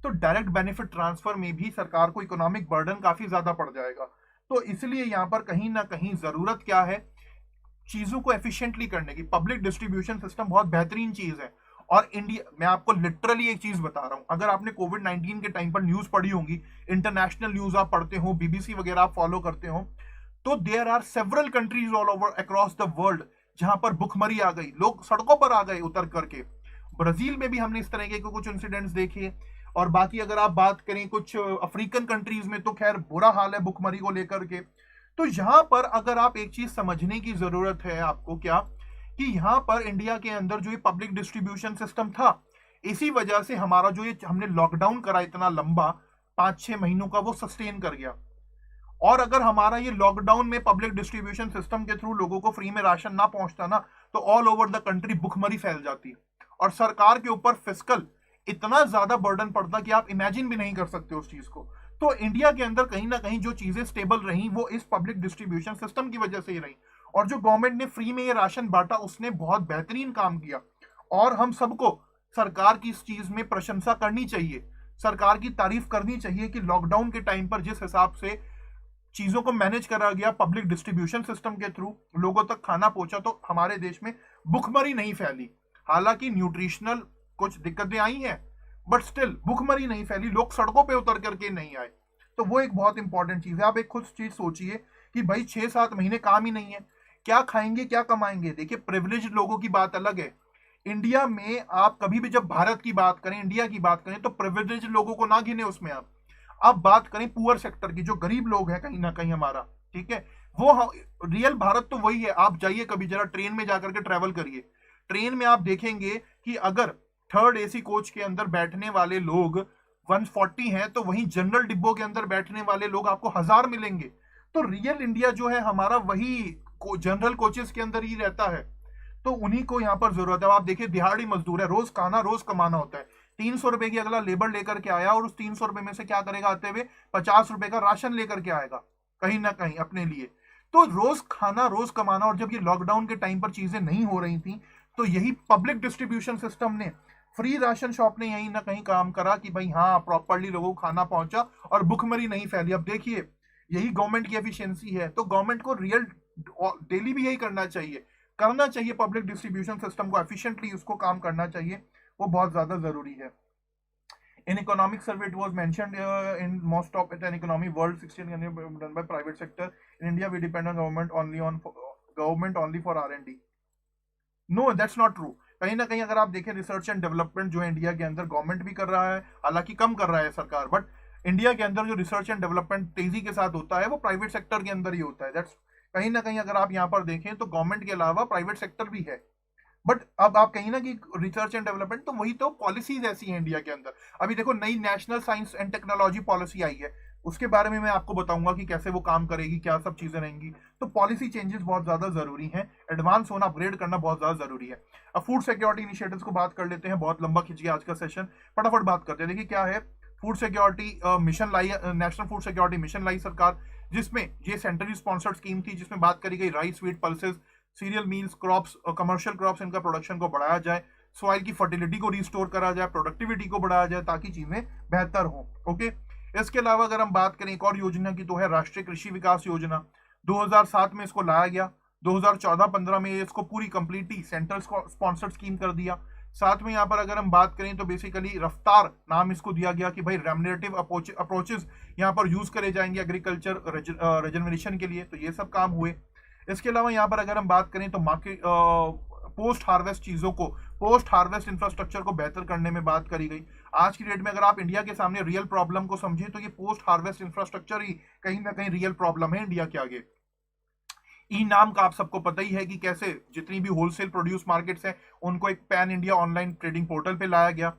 तो डायरेक्ट बेनिफिट ट्रांसफर में भी सरकार को इकोनॉमिक बर्डन काफी ज्यादा पड़ जाएगा। तो इसलिए यहाँ पर कहीं ना कहीं जरूरत क्या है, चीजों को एफिशिएंटली करने की। पब्लिक डिस्ट्रीब्यूशन सिस्टम बहुत बेहतरीन चीज है। और इंडिया, मैं आपको लिटरली एक चीज बता रहा हूं, अगर आपने कोविड-19 के टाइम पर न्यूज पढ़ी होंगी, इंटरनेशनल न्यूज आप पढ़ते हो, बीबीसी वगैरह आप फॉलो करते हो, तो there are several countries all over across the world जहां पर भुखमरी आ गई, लोग सड़कों पर आ गए उतर करके। ब्राजील में भी हमने इस तरह के कुछ इंसिडेंट्स देखे। और बाकी अगर आप बात करें कुछ अफ्रीकन कंट्रीज में तो खैर बुरा हाल है भुखमरी को लेकर के। तो यहां पर अगर आप एक चीज समझने की जरूरत है आपको, क्या कि यहाँ पर इंडिया के अंदर जो ये पब्लिक डिस्ट्रीब्यूशन सिस्टम था, इसी वजह से हमारा जो ये हमने लॉकडाउन करा इतना लंबा 5-6 महीनों का, वो सस्टेन कर गया। और अगर हमारा ये लॉकडाउन में पब्लिक डिस्ट्रीब्यूशन सिस्टम के थ्रू लोगों को फ्री में राशन ना पहुंचता ना, तो ऑल ओवर द कंट्री भुखमरी फैल जाती और सरकार के ऊपर फिस्कल इतना ज्यादा बर्डन पड़ता कि आप इमेजिन भी नहीं कर सकते उस चीज को। तो इंडिया के अंदर कहीं ना कहीं जो चीजें स्टेबल रही वो इस पब्लिक डिस्ट्रीब्यूशन सिस्टम की वजह से ही रही। और जो गवर्नमेंट ने फ्री में ये राशन बांटा उसने बहुत बेहतरीन काम किया। और हम सबको सरकार की इस चीज में प्रशंसा करनी चाहिए, सरकार की तारीफ करनी चाहिए कि लॉकडाउन के टाइम पर जिस हिसाब से चीजों को मैनेज करा गया पब्लिक डिस्ट्रीब्यूशन सिस्टम के थ्रू, लोगों तक खाना पहुंचा, तो हमारे देश में भुखमरी नहीं फैली। हालांकि न्यूट्रिशनल कुछ दिक्कतें आई हैं, बट स्टिल भुखमरी नहीं फैली, लोग सड़कों पे उतर करके नहीं आए। तो वो एक बहुत इंपॉर्टेंट चीज है। आप एक खुद चीज सोचिए कि भाई 6-7 महीने काम ही नहीं है, क्या खाएंगे, क्या कमाएंगे। देखिए, प्रिविलेज लोगों की बात अलग है। इंडिया में आप कभी भी जब भारत की बात करें, इंडिया की बात करें, तो प्रिविलेज लोगों को ना गिने उसमें। आप बात करें पुअर सेक्टर की, जो गरीब लोग हैं कहीं ना कहीं हमारा, ठीक है, वो रियल भारत तो वही है। आप जाइए कभी जरा ट्रेन में जाकर के ट्रेवल करिए, ट्रेन में आप देखेंगे कि अगर थर्ड एसी कोच के अंदर बैठने वाले लोग 140 हैं, तो वहीं जनरल डिब्बों के अंदर बैठने वाले लोग आपको 1000 मिलेंगे। तो रियल इंडिया जो है हमारा वही जनरल कोचेस के अंदर ही रहता है। तो उन्हीं को यहाँ पर जरूरत है। आप देखिए, दिहाड़ी मजदूर है, रोज खाना रोज कमाना होता है। 300 रुपए की अगला लेबर लेकर के आया और उस 300 रुपए में से क्या करेगा, आते हुए 50 रुपए का राशन लेकर के आएगा कहीं ना कहीं अपने लिए। तो रोज खाना रोज कमाना। और जब ये लॉकडाउन के टाइम पर चीजें नहीं हो रही थी, तो यही पब्लिक डिस्ट्रीब्यूशन सिस्टम ने, फ्री राशन शॉप ने यहीं ना कहीं काम करा कि भाई हाँ, प्रॉपरली लोगों को खाना पहुंचा और भुखमरी नहीं फैली। अब देखिए, यही गवर्नमेंट की एफिशिएंसी है। तो गवर्नमेंट को रियल डेली भी यही करना चाहिए पब्लिक डिस्ट्रीब्यूशन सिस्टम को एफिशिएंटली उसको काम करना चाहिए, वो बहुत ज्यादा जरूरी है। In economic survey, it was mentioned in most top 10 economy world 16 done by private sector. In India, we depend on government only for R&D. No, that's not true. कहीं ना कहीं अगर आप देखें, रिसर्च एंड डेवलपमेंट जो है India के अंदर गवर्नमेंट भी कर रहा है, हालांकि कम कर रहा है सरकार, बट इंडिया के अंदर जो रिसर्च एंड डेवलपमेंट तेजी के साथ होता है वो प्राइवेट सेक्टर के अंदर ही होता है। दैट्स कहीं ना कहीं अगर आप यहाँ पर देखें तो गवर्नमेंट के अलावा प्राइवेट सेक्टर भी है। बट अब आप कहीं ना कि रिसर्च एंड डेवलपमेंट, तो वही तो पॉलिसीज ऐसी हैं इंडिया के अंदर। अभी देखो नई national science and technology policy आई है, उसके बारे में मैं आपको बताऊंगा कि कैसे वो काम करेगी, क्या सब चीजें रहेंगी। तो पॉलिसी चेंजेस बहुत ज्यादा जरूरी हैं, एडवांस होना, अपग्रेड करना बहुत ज्यादा जरूरी है। अब फूड सिक्योरिटी इनिशिएटिव्स को बात कर लेते हैं, बहुत लंबा खिंच गया आज का सेशन, फटाफट बात करते हैं। देखिए क्या है, फूड सिक्योरिटी मिशन लाई, नेशनल फूड सिक्योरिटी मिशन लाई सरकार, जिसमें ये सेंट्रली स्पॉन्सर्ड स्कीम थी, जिसमें बात करी गई rice, wheat, pulses, serial, meals, crops, commercial crops, इनका प्रोडक्शन को बढ़ाया जाए, सॉइल की फर्टिलिटी को रिस्टोर करा जाए, प्रोडक्टिविटी को बढ़ाया जाए, ताकि चीजें बेहतर हो। ओके, इसके अलावा अगर हम बात करें एक और योजना की, तो है राष्ट्रीय कृषि विकास योजना। 2007 में इसको लाया गया, 2014-15 में इसको पूरी कंप्लीटली सेंट्रल स्पॉन्सर्ड स्कीम कर दिया। साथ में यहाँ पर अगर हम बात करें तो बेसिकली रफ्तार नाम इसको दिया गया कि भाई रेमनेटिव अप्रोचेस यहाँ पर यूज करे जाएंगे एग्रीकल्चर रिजनरेशन के लिए, तो ये सब काम हुए। इसके अलावा यहाँ पर अगर हम बात करें तो मार्केट पोस्ट हार्वेस्ट चीजों को, पोस्ट हार्वेस्ट इंफ्रास्ट्रक्चर को बेहतर करने में बात करी गई। आज की डेट में अगर आप इंडिया के सामने रियल प्रॉब्लम को समझे तो ये पोस्ट हार्वेस्ट इंफ्रास्ट्रक्चर ही कहीं ना कहीं रियल प्रॉब्लम है इंडिया के आगे। ई नाम का आप सबको पता ही है कि कैसे जितनी भी होलसेल प्रोड्यूस मार्केट्स हैं उनको एक pan India online trading portal पे लाया गया।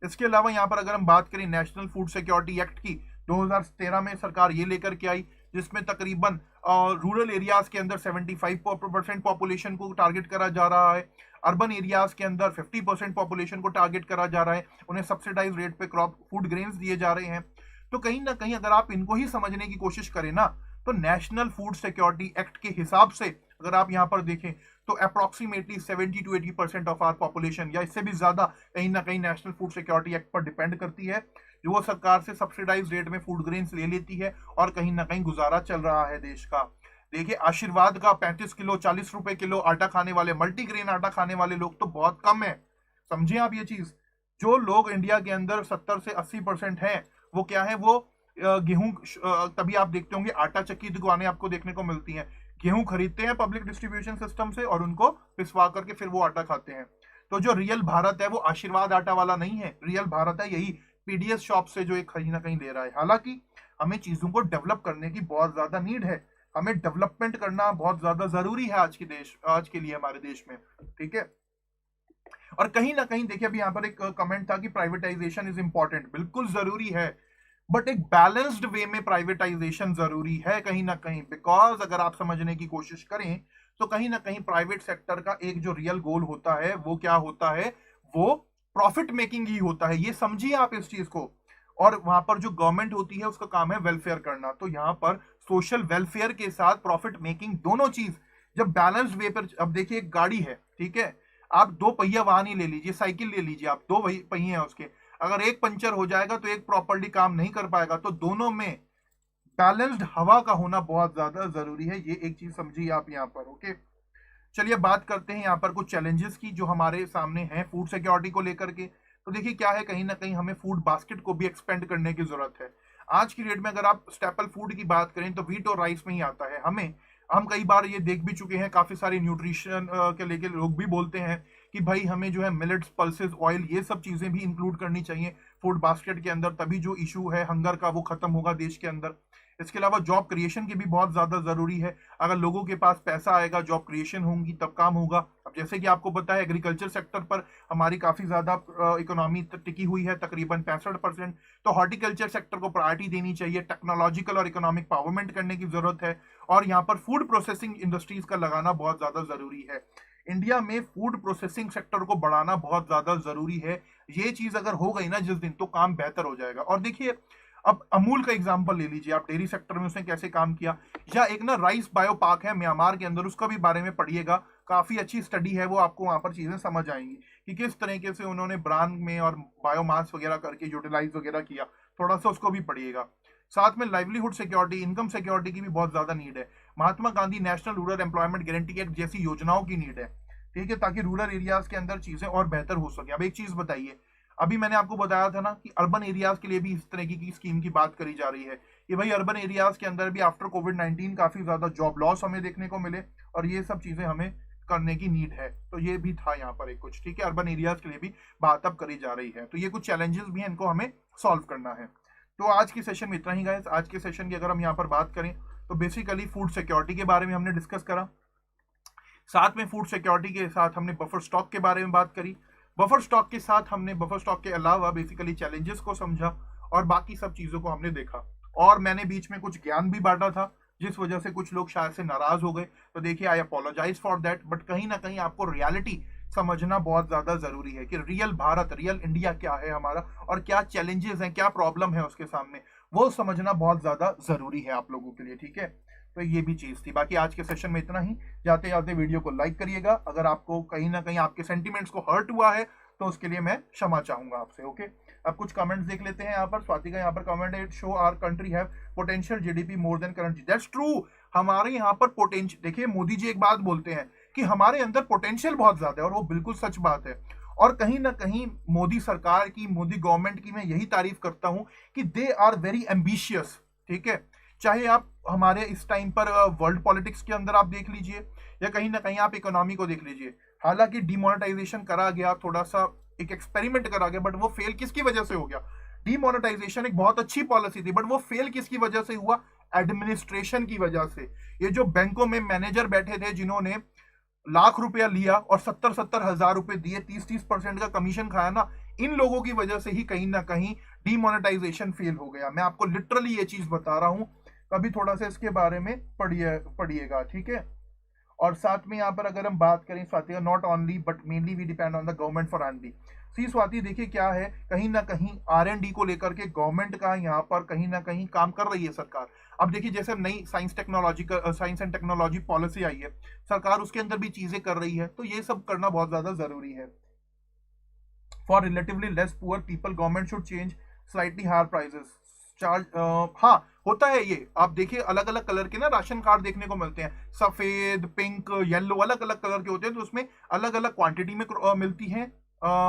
इसके अलावा यहाँ पर अगर हम बात करें नेशनल फूड सिक्योरिटी एक्ट की, 2013 में सरकार ये लेकर के आई, जिसमें तकरीबन रूरल एरियाज के अंदर 75% पॉपुलेशन को टारगेट करा जा रहा है, अर्बन एरियाज के अंदर 50% पॉपुलेशन को टारगेट करा जा रहा है, उन्हें सब्सिडाइज रेट पे क्रॉप फूड ग्रेन्स दिए जा रहे हैं। तो कहीं ना कहीं अगर आप इनको ही समझने की कोशिश करें ना, तो नेशनल फूड सिक्योरिटी एक्ट के हिसाब से अगर आप यहाँ पर देखें तो approximately 70 to 80% of are population या इससे भी ज्यादा कहीं ना कहीं नेशनल फूड सिक्योरिटी एक्ट पर डिपेंड करती है, जो वो सरकार से सब्सिडाइज रेट में फूड ग्रेन्स ले लेती है, और कहीं ना कहीं गुजारा चल रहा है देश का। देखिए आशीर्वाद का 35 किलो 40 रुपए किलो आटा खाने वाले, मल्टीग्रेन आटा खाने वाले लोग तो बहुत कम है, समझिए आप ये चीज। जो लोग इंडिया के अंदर 70 से 80% हैं, वो क्या है, वो गेहूं, तभी आप देखते होंगे आटा चक्की दुकानें आपको देखने को मिलती हैं, गेहूं खरीदते हैं पब्लिक डिस्ट्रीब्यूशन सिस्टम से और उनको पिसवा करके फिर वो आटा खाते हैं। तो जो रियल भारत है वो आशीर्वाद आटा वाला नहीं है, रियल भारत है यही पीडीएस शॉप से जो एक कहीं ना कहीं ले रहा है। हालांकि हमें चीजों को डेवलप करने की बहुत ज्यादा नीड है, हमें डेवलपमेंट करना बहुत ज्यादा जरूरी है आज के लिए हमारे देश में, ठीक है। और कहीं ना कहीं देखिए अभी यहाँ पर एक कमेंट था कि प्राइवेटाइजेशन इज इंपॉर्टेंट, बिल्कुल जरूरी है, बट एक बैलेंस्ड वे में प्राइवेटाइजेशन जरूरी है कहीं ना कहीं, बिकॉज अगर आप समझने की कोशिश करें तो कहीं ना कहीं प्राइवेट सेक्टर का एक जो रियल गोल होता है वो क्या होता है, वो प्रॉफिट मेकिंग ही होता है, ये समझिए आप इस चीज को। और वहां पर जो गवर्नमेंट होती है उसका काम है वेलफेयर करना, तो यहाँ पर सोशल वेलफेयर के साथ प्रॉफिट मेकिंग दोनों चीज जब बैलेंस्ड वे पर, अब देखिए एक गाड़ी है, ठीक है, आप दो पहिया वाहन ही ले लीजिए, साइकिल ले लीजिए, आप दो पहिए हैं उसके, अगर एक पंचर हो जाएगा तो एक प्रॉपर्ली काम नहीं कर पाएगा, तो दोनों में बैलेंस्ड हवा का होना बहुत ज्यादा जरूरी है, ये एक चीज समझिए आप यहाँ पर। ओके, चलिए बात करते हैं यहाँ पर कुछ चैलेंजेस की जो हमारे सामने हैं फूड सिक्योरिटी को लेकर के। तो देखिए क्या है, कहीं ना कहीं हमें फूड बास्केट को भी एक्सपेंड करने की जरूरत है। आज की डेट में अगर आप स्टेपल फूड की बात करें तो व्हीट और राइस में ही आता है, हम कई बार ये देख भी चुके हैं, काफी सारे न्यूट्रिशन के लेके लोग भी बोलते हैं कि भाई हमें जो है मिलेट्स, पल्सेस, ऑयल, ये सब चीजें भी इंक्लूड करनी चाहिए फूड बास्केट के अंदर, तभी जो इशू है हंगर का वो खत्म होगा देश के अंदर। इसके अलावा जॉब क्रिएशन की भी बहुत ज्यादा जरूरी है, अगर लोगों के पास पैसा आएगा, जॉब क्रिएशन होंगी, तब काम होगा। अब जैसे कि आपको पता है एग्रीकल्चर सेक्टर पर हमारी काफी ज्यादा इकोनॉमी टिकी हुई है, तकरीबन 65%, तो हॉर्टिकल्चर सेक्टर को प्रायोरिटी देनी चाहिए, टेक्नोलॉजिकल और इकोनॉमिक पावरमेंट करने की जरूरत है, और यहाँ पर फूड प्रोसेसिंग इंडस्ट्रीज का लगाना बहुत ज्यादा जरूरी है। इंडिया में फूड प्रोसेसिंग सेक्टर को बढ़ाना बहुत ज्यादा जरूरी है, ये चीज अगर हो गई ना जिस दिन, तो काम बेहतर हो जाएगा। और देखिए अब अमूल का एग्जांपल ले लीजिए आप, डेयरी सेक्टर में उसने कैसे काम किया, या एक ना राइस बायो पार्क है म्यांमार के अंदर, उसका भी बारे में पढ़िएगा, काफी अच्छी स्टडी है वो, आपको वहां पर चीजें समझ आएंगी कि किस तरीके से उन्होंने ब्रांड में और बायोमास वगैरह करके यूटिलाइज वगैरह किया, थोड़ा सा उसको भी पढ़िएगा। साथ में लाइवलीहुड सिक्योरिटी, इनकम सिक्योरिटी की भी बहुत ज्यादा नीड है, Mahatma Gandhi national rural employment guarantee act जैसी योजनाओं की नीड है, ठीक है, ताकि रूरल एरियाज के अंदर चीजें और बेहतर हो सके। अब एक चीज बताइए, अभी मैंने आपको बताया था ना कि अर्बन एरियाज के लिए भी इस तरह की स्कीम की बात करी जा रही है कि भाई अर्बन एरियाज के अंदर भी आफ्टर कोविड-19 काफी ज्यादा जॉब लॉस हमें देखने को मिले, और ये सब चीजें हमें करने की नीड है, तो ये भी था यहाँ पर एक कुछ, ठीक है, अर्बन एरियाज के लिए भी बात अब करी जा रही है, तो ये कुछ चैलेंजेस भी हैं, इनको हमें सॉल्व करना है। तो आज के सेशन में इतना ही गाइस। आज के सेशन की अगर हम यहाँ पर बात करें तो बेसिकली फूड सिक्योरिटी के बारे में हमने डिस्कस करा, साथ में फूड सिक्योरिटी के साथ हमने बफर स्टॉक के बारे में बात करी, बफर स्टॉक के साथ हमने बफर स्टॉक के अलावा बेसिकली चैलेंजेस को समझा और बाकी सब चीजों को हमने देखा। और मैंने बीच में कुछ ज्ञान भी बांटा था जिस वजह से कुछ लोग शायद से नाराज हो गए, तो देखिए आई अपोलोजाइज फॉर दैट, बट कहीं ना कहीं आपको रियलिटी समझना बहुत ज्यादा जरूरी है कि रियल भारत, रियल इंडिया क्या है हमारा और क्या चैलेंजेस हैं, क्या प्रॉब्लम है उसके सामने, वो समझना बहुत ज्यादा जरूरी है आप लोगों के लिए, ठीक है। तो ये भी चीज थी। बाकी आज के सेशन में इतना ही। जाते जाते वीडियो को लाइक करिएगा, अगर आपको कहीं ना कहीं आपके सेंटिमेंट्स को हर्ट हुआ है तो उसके लिए मैं क्षमा चाहूंगा आपसे, ओके। अब कुछ कमेंट्स देख लेते हैं। यहाँ पर स्वाति का यहाँ पर कमेंट है, it show our country have potential GDP more than current. That's true, हमारे यहाँ पर पोटेंशियल, देखिए मोदी जी एक बात बोलते हैं कि हमारे अंदर पोटेंशियल बहुत ज्यादा है और वो बिल्कुल सच बात है। और कहीं ना कहीं मोदी सरकार की, मोदी गवर्नमेंट की मैं यही तारीफ करता हूं कि दे आर वेरी एम्बिशियस, ठीक है। चाहे आप हमारे इस टाइम पर वर्ल्ड पॉलिटिक्स के अंदर आप देख लीजिए या कहीं ना कहीं आप इकोनॉमी को देख लीजिए, हालांकि डिमोनेटाइजेशन करा गया, थोड़ा सा एक एक्सपेरिमेंट करा गया, बट वो फेल किसकी वजह से हो गया? डिमोनेटाइजेशन एक बहुत अच्छी पॉलिसी थी, बट वो फेल किसकी वजह से हुआ? एडमिनिस्ट्रेशन की वजह से। ये जो बैंकों में मैनेजर बैठे थे जिन्होंने लाख रुपया लिया और 70-70 हजार रुपए दिए, 30-30% का कमीशन खाया ना, इन लोगों की वजह से ही कहीं ना कहीं डिमोनेटाइजेशन फेल हो गया। मैं आपको लिटरली ये चीज बता रहा हूं, कभी थोड़ा सा इसके बारे में पढ़िएगा, ठीक है। और साथ में यहाँ पर अगर हम बात करें Swati, not only but mainly we depend on the government for R&D. See Swati, देखिए क्या है, कहीं ना कहीं R&D को लेकर के गवर्नमेंट का यहाँ पर कहीं ना कहीं काम कर रही है सरकार। अब देखिए जैसे नई साइंस एंड टेक्नोलॉजी पॉलिसी आई है, सरकार उसके अंदर भी चीजें कर रही है, तो ये सब करना बहुत ज्यादा जरूरी है। For relatively less poor people government should change slightly higher prices charge. हाँ होता है ये, आप देखिए अलग अलग कलर के ना राशन कार्ड देखने को मिलते हैं, सफेद, पिंक, येलो, अलग अलग कलर के होते हैं, तो उसमें अलग अलग क्वांटिटी में मिलती है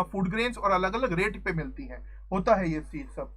फूड ग्रेन्स और अलग अलग रेट पे मिलती है। होता है ये चीज सब,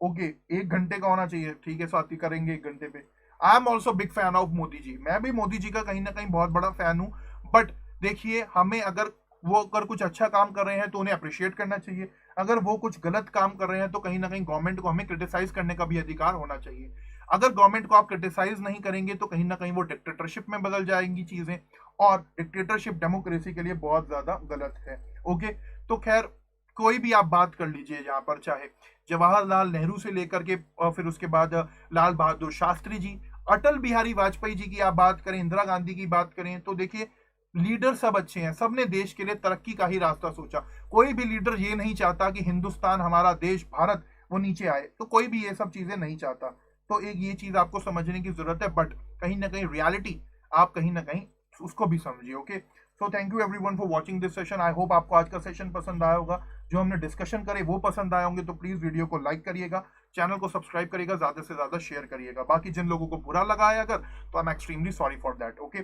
ओके। 1 घंटे का होना चाहिए, ठीक है स्वाति, करेंगे 1 घंटे पे। I am also big fan of Modi ji, मैं भी मोदी जी का कहीं ना कहीं बहुत बड़ा फैन हूं। बट देखिए हमें अगर वो अगर कुछ अच्छा काम कर रहे हैं तो उन्हें अप्रिशिएट करना चाहिए, अगर वो कुछ गलत काम कर रहे हैं तो कहीं ना कहीं गवर्नमेंट को हमें क्रिटिसाइज करने का भी अधिकार होना चाहिए। अगर गवर्नमेंट को आप क्रिटिसाइज नहीं करेंगे तो कहीं ना कहीं वो डिक्टेटरशिप में बदल जाएंगी चीजें, और डिक्टेटरशिप डेमोक्रेसी के लिए बहुत ज्यादा गलत है, ओके। तो खैर कोई भी आप बात कर लीजिए यहाँ पर, चाहे जवाहरलाल नेहरू से लेकर के और फिर उसके बाद लाल बहादुर शास्त्री जी, अटल बिहारी वाजपेयी जी की आप बात करें, इंदिरा गांधी की बात करें, तो देखिए लीडर सब अच्छे हैं, सबने देश के लिए तरक्की का ही रास्ता सोचा। कोई भी लीडर ये नहीं चाहता कि हिंदुस्तान, हमारा देश भारत, वो नीचे आए, तो कोई भी ये सब चीजें नहीं चाहता। तो एक ये चीज आपको समझने की जरूरत है, बट कहीं ना कहीं रियलिटी आप कहीं ना कहीं उसको भी समझिए, okay. So thank you everyone for watching this session. I hope आपको आज का सेशन पसंद आया होगा, जो हमने डिस्कशन करे वो पसंद आए होंगे, तो प्लीज वीडियो को लाइक करिएगा, चैनल को सब्सक्राइब करिएगा, ज्यादा से ज्यादा शेयर करिएगा। बाकी जिन लोगों को बुरा लगा है अगर, तो I am extremely sorry for that, okay.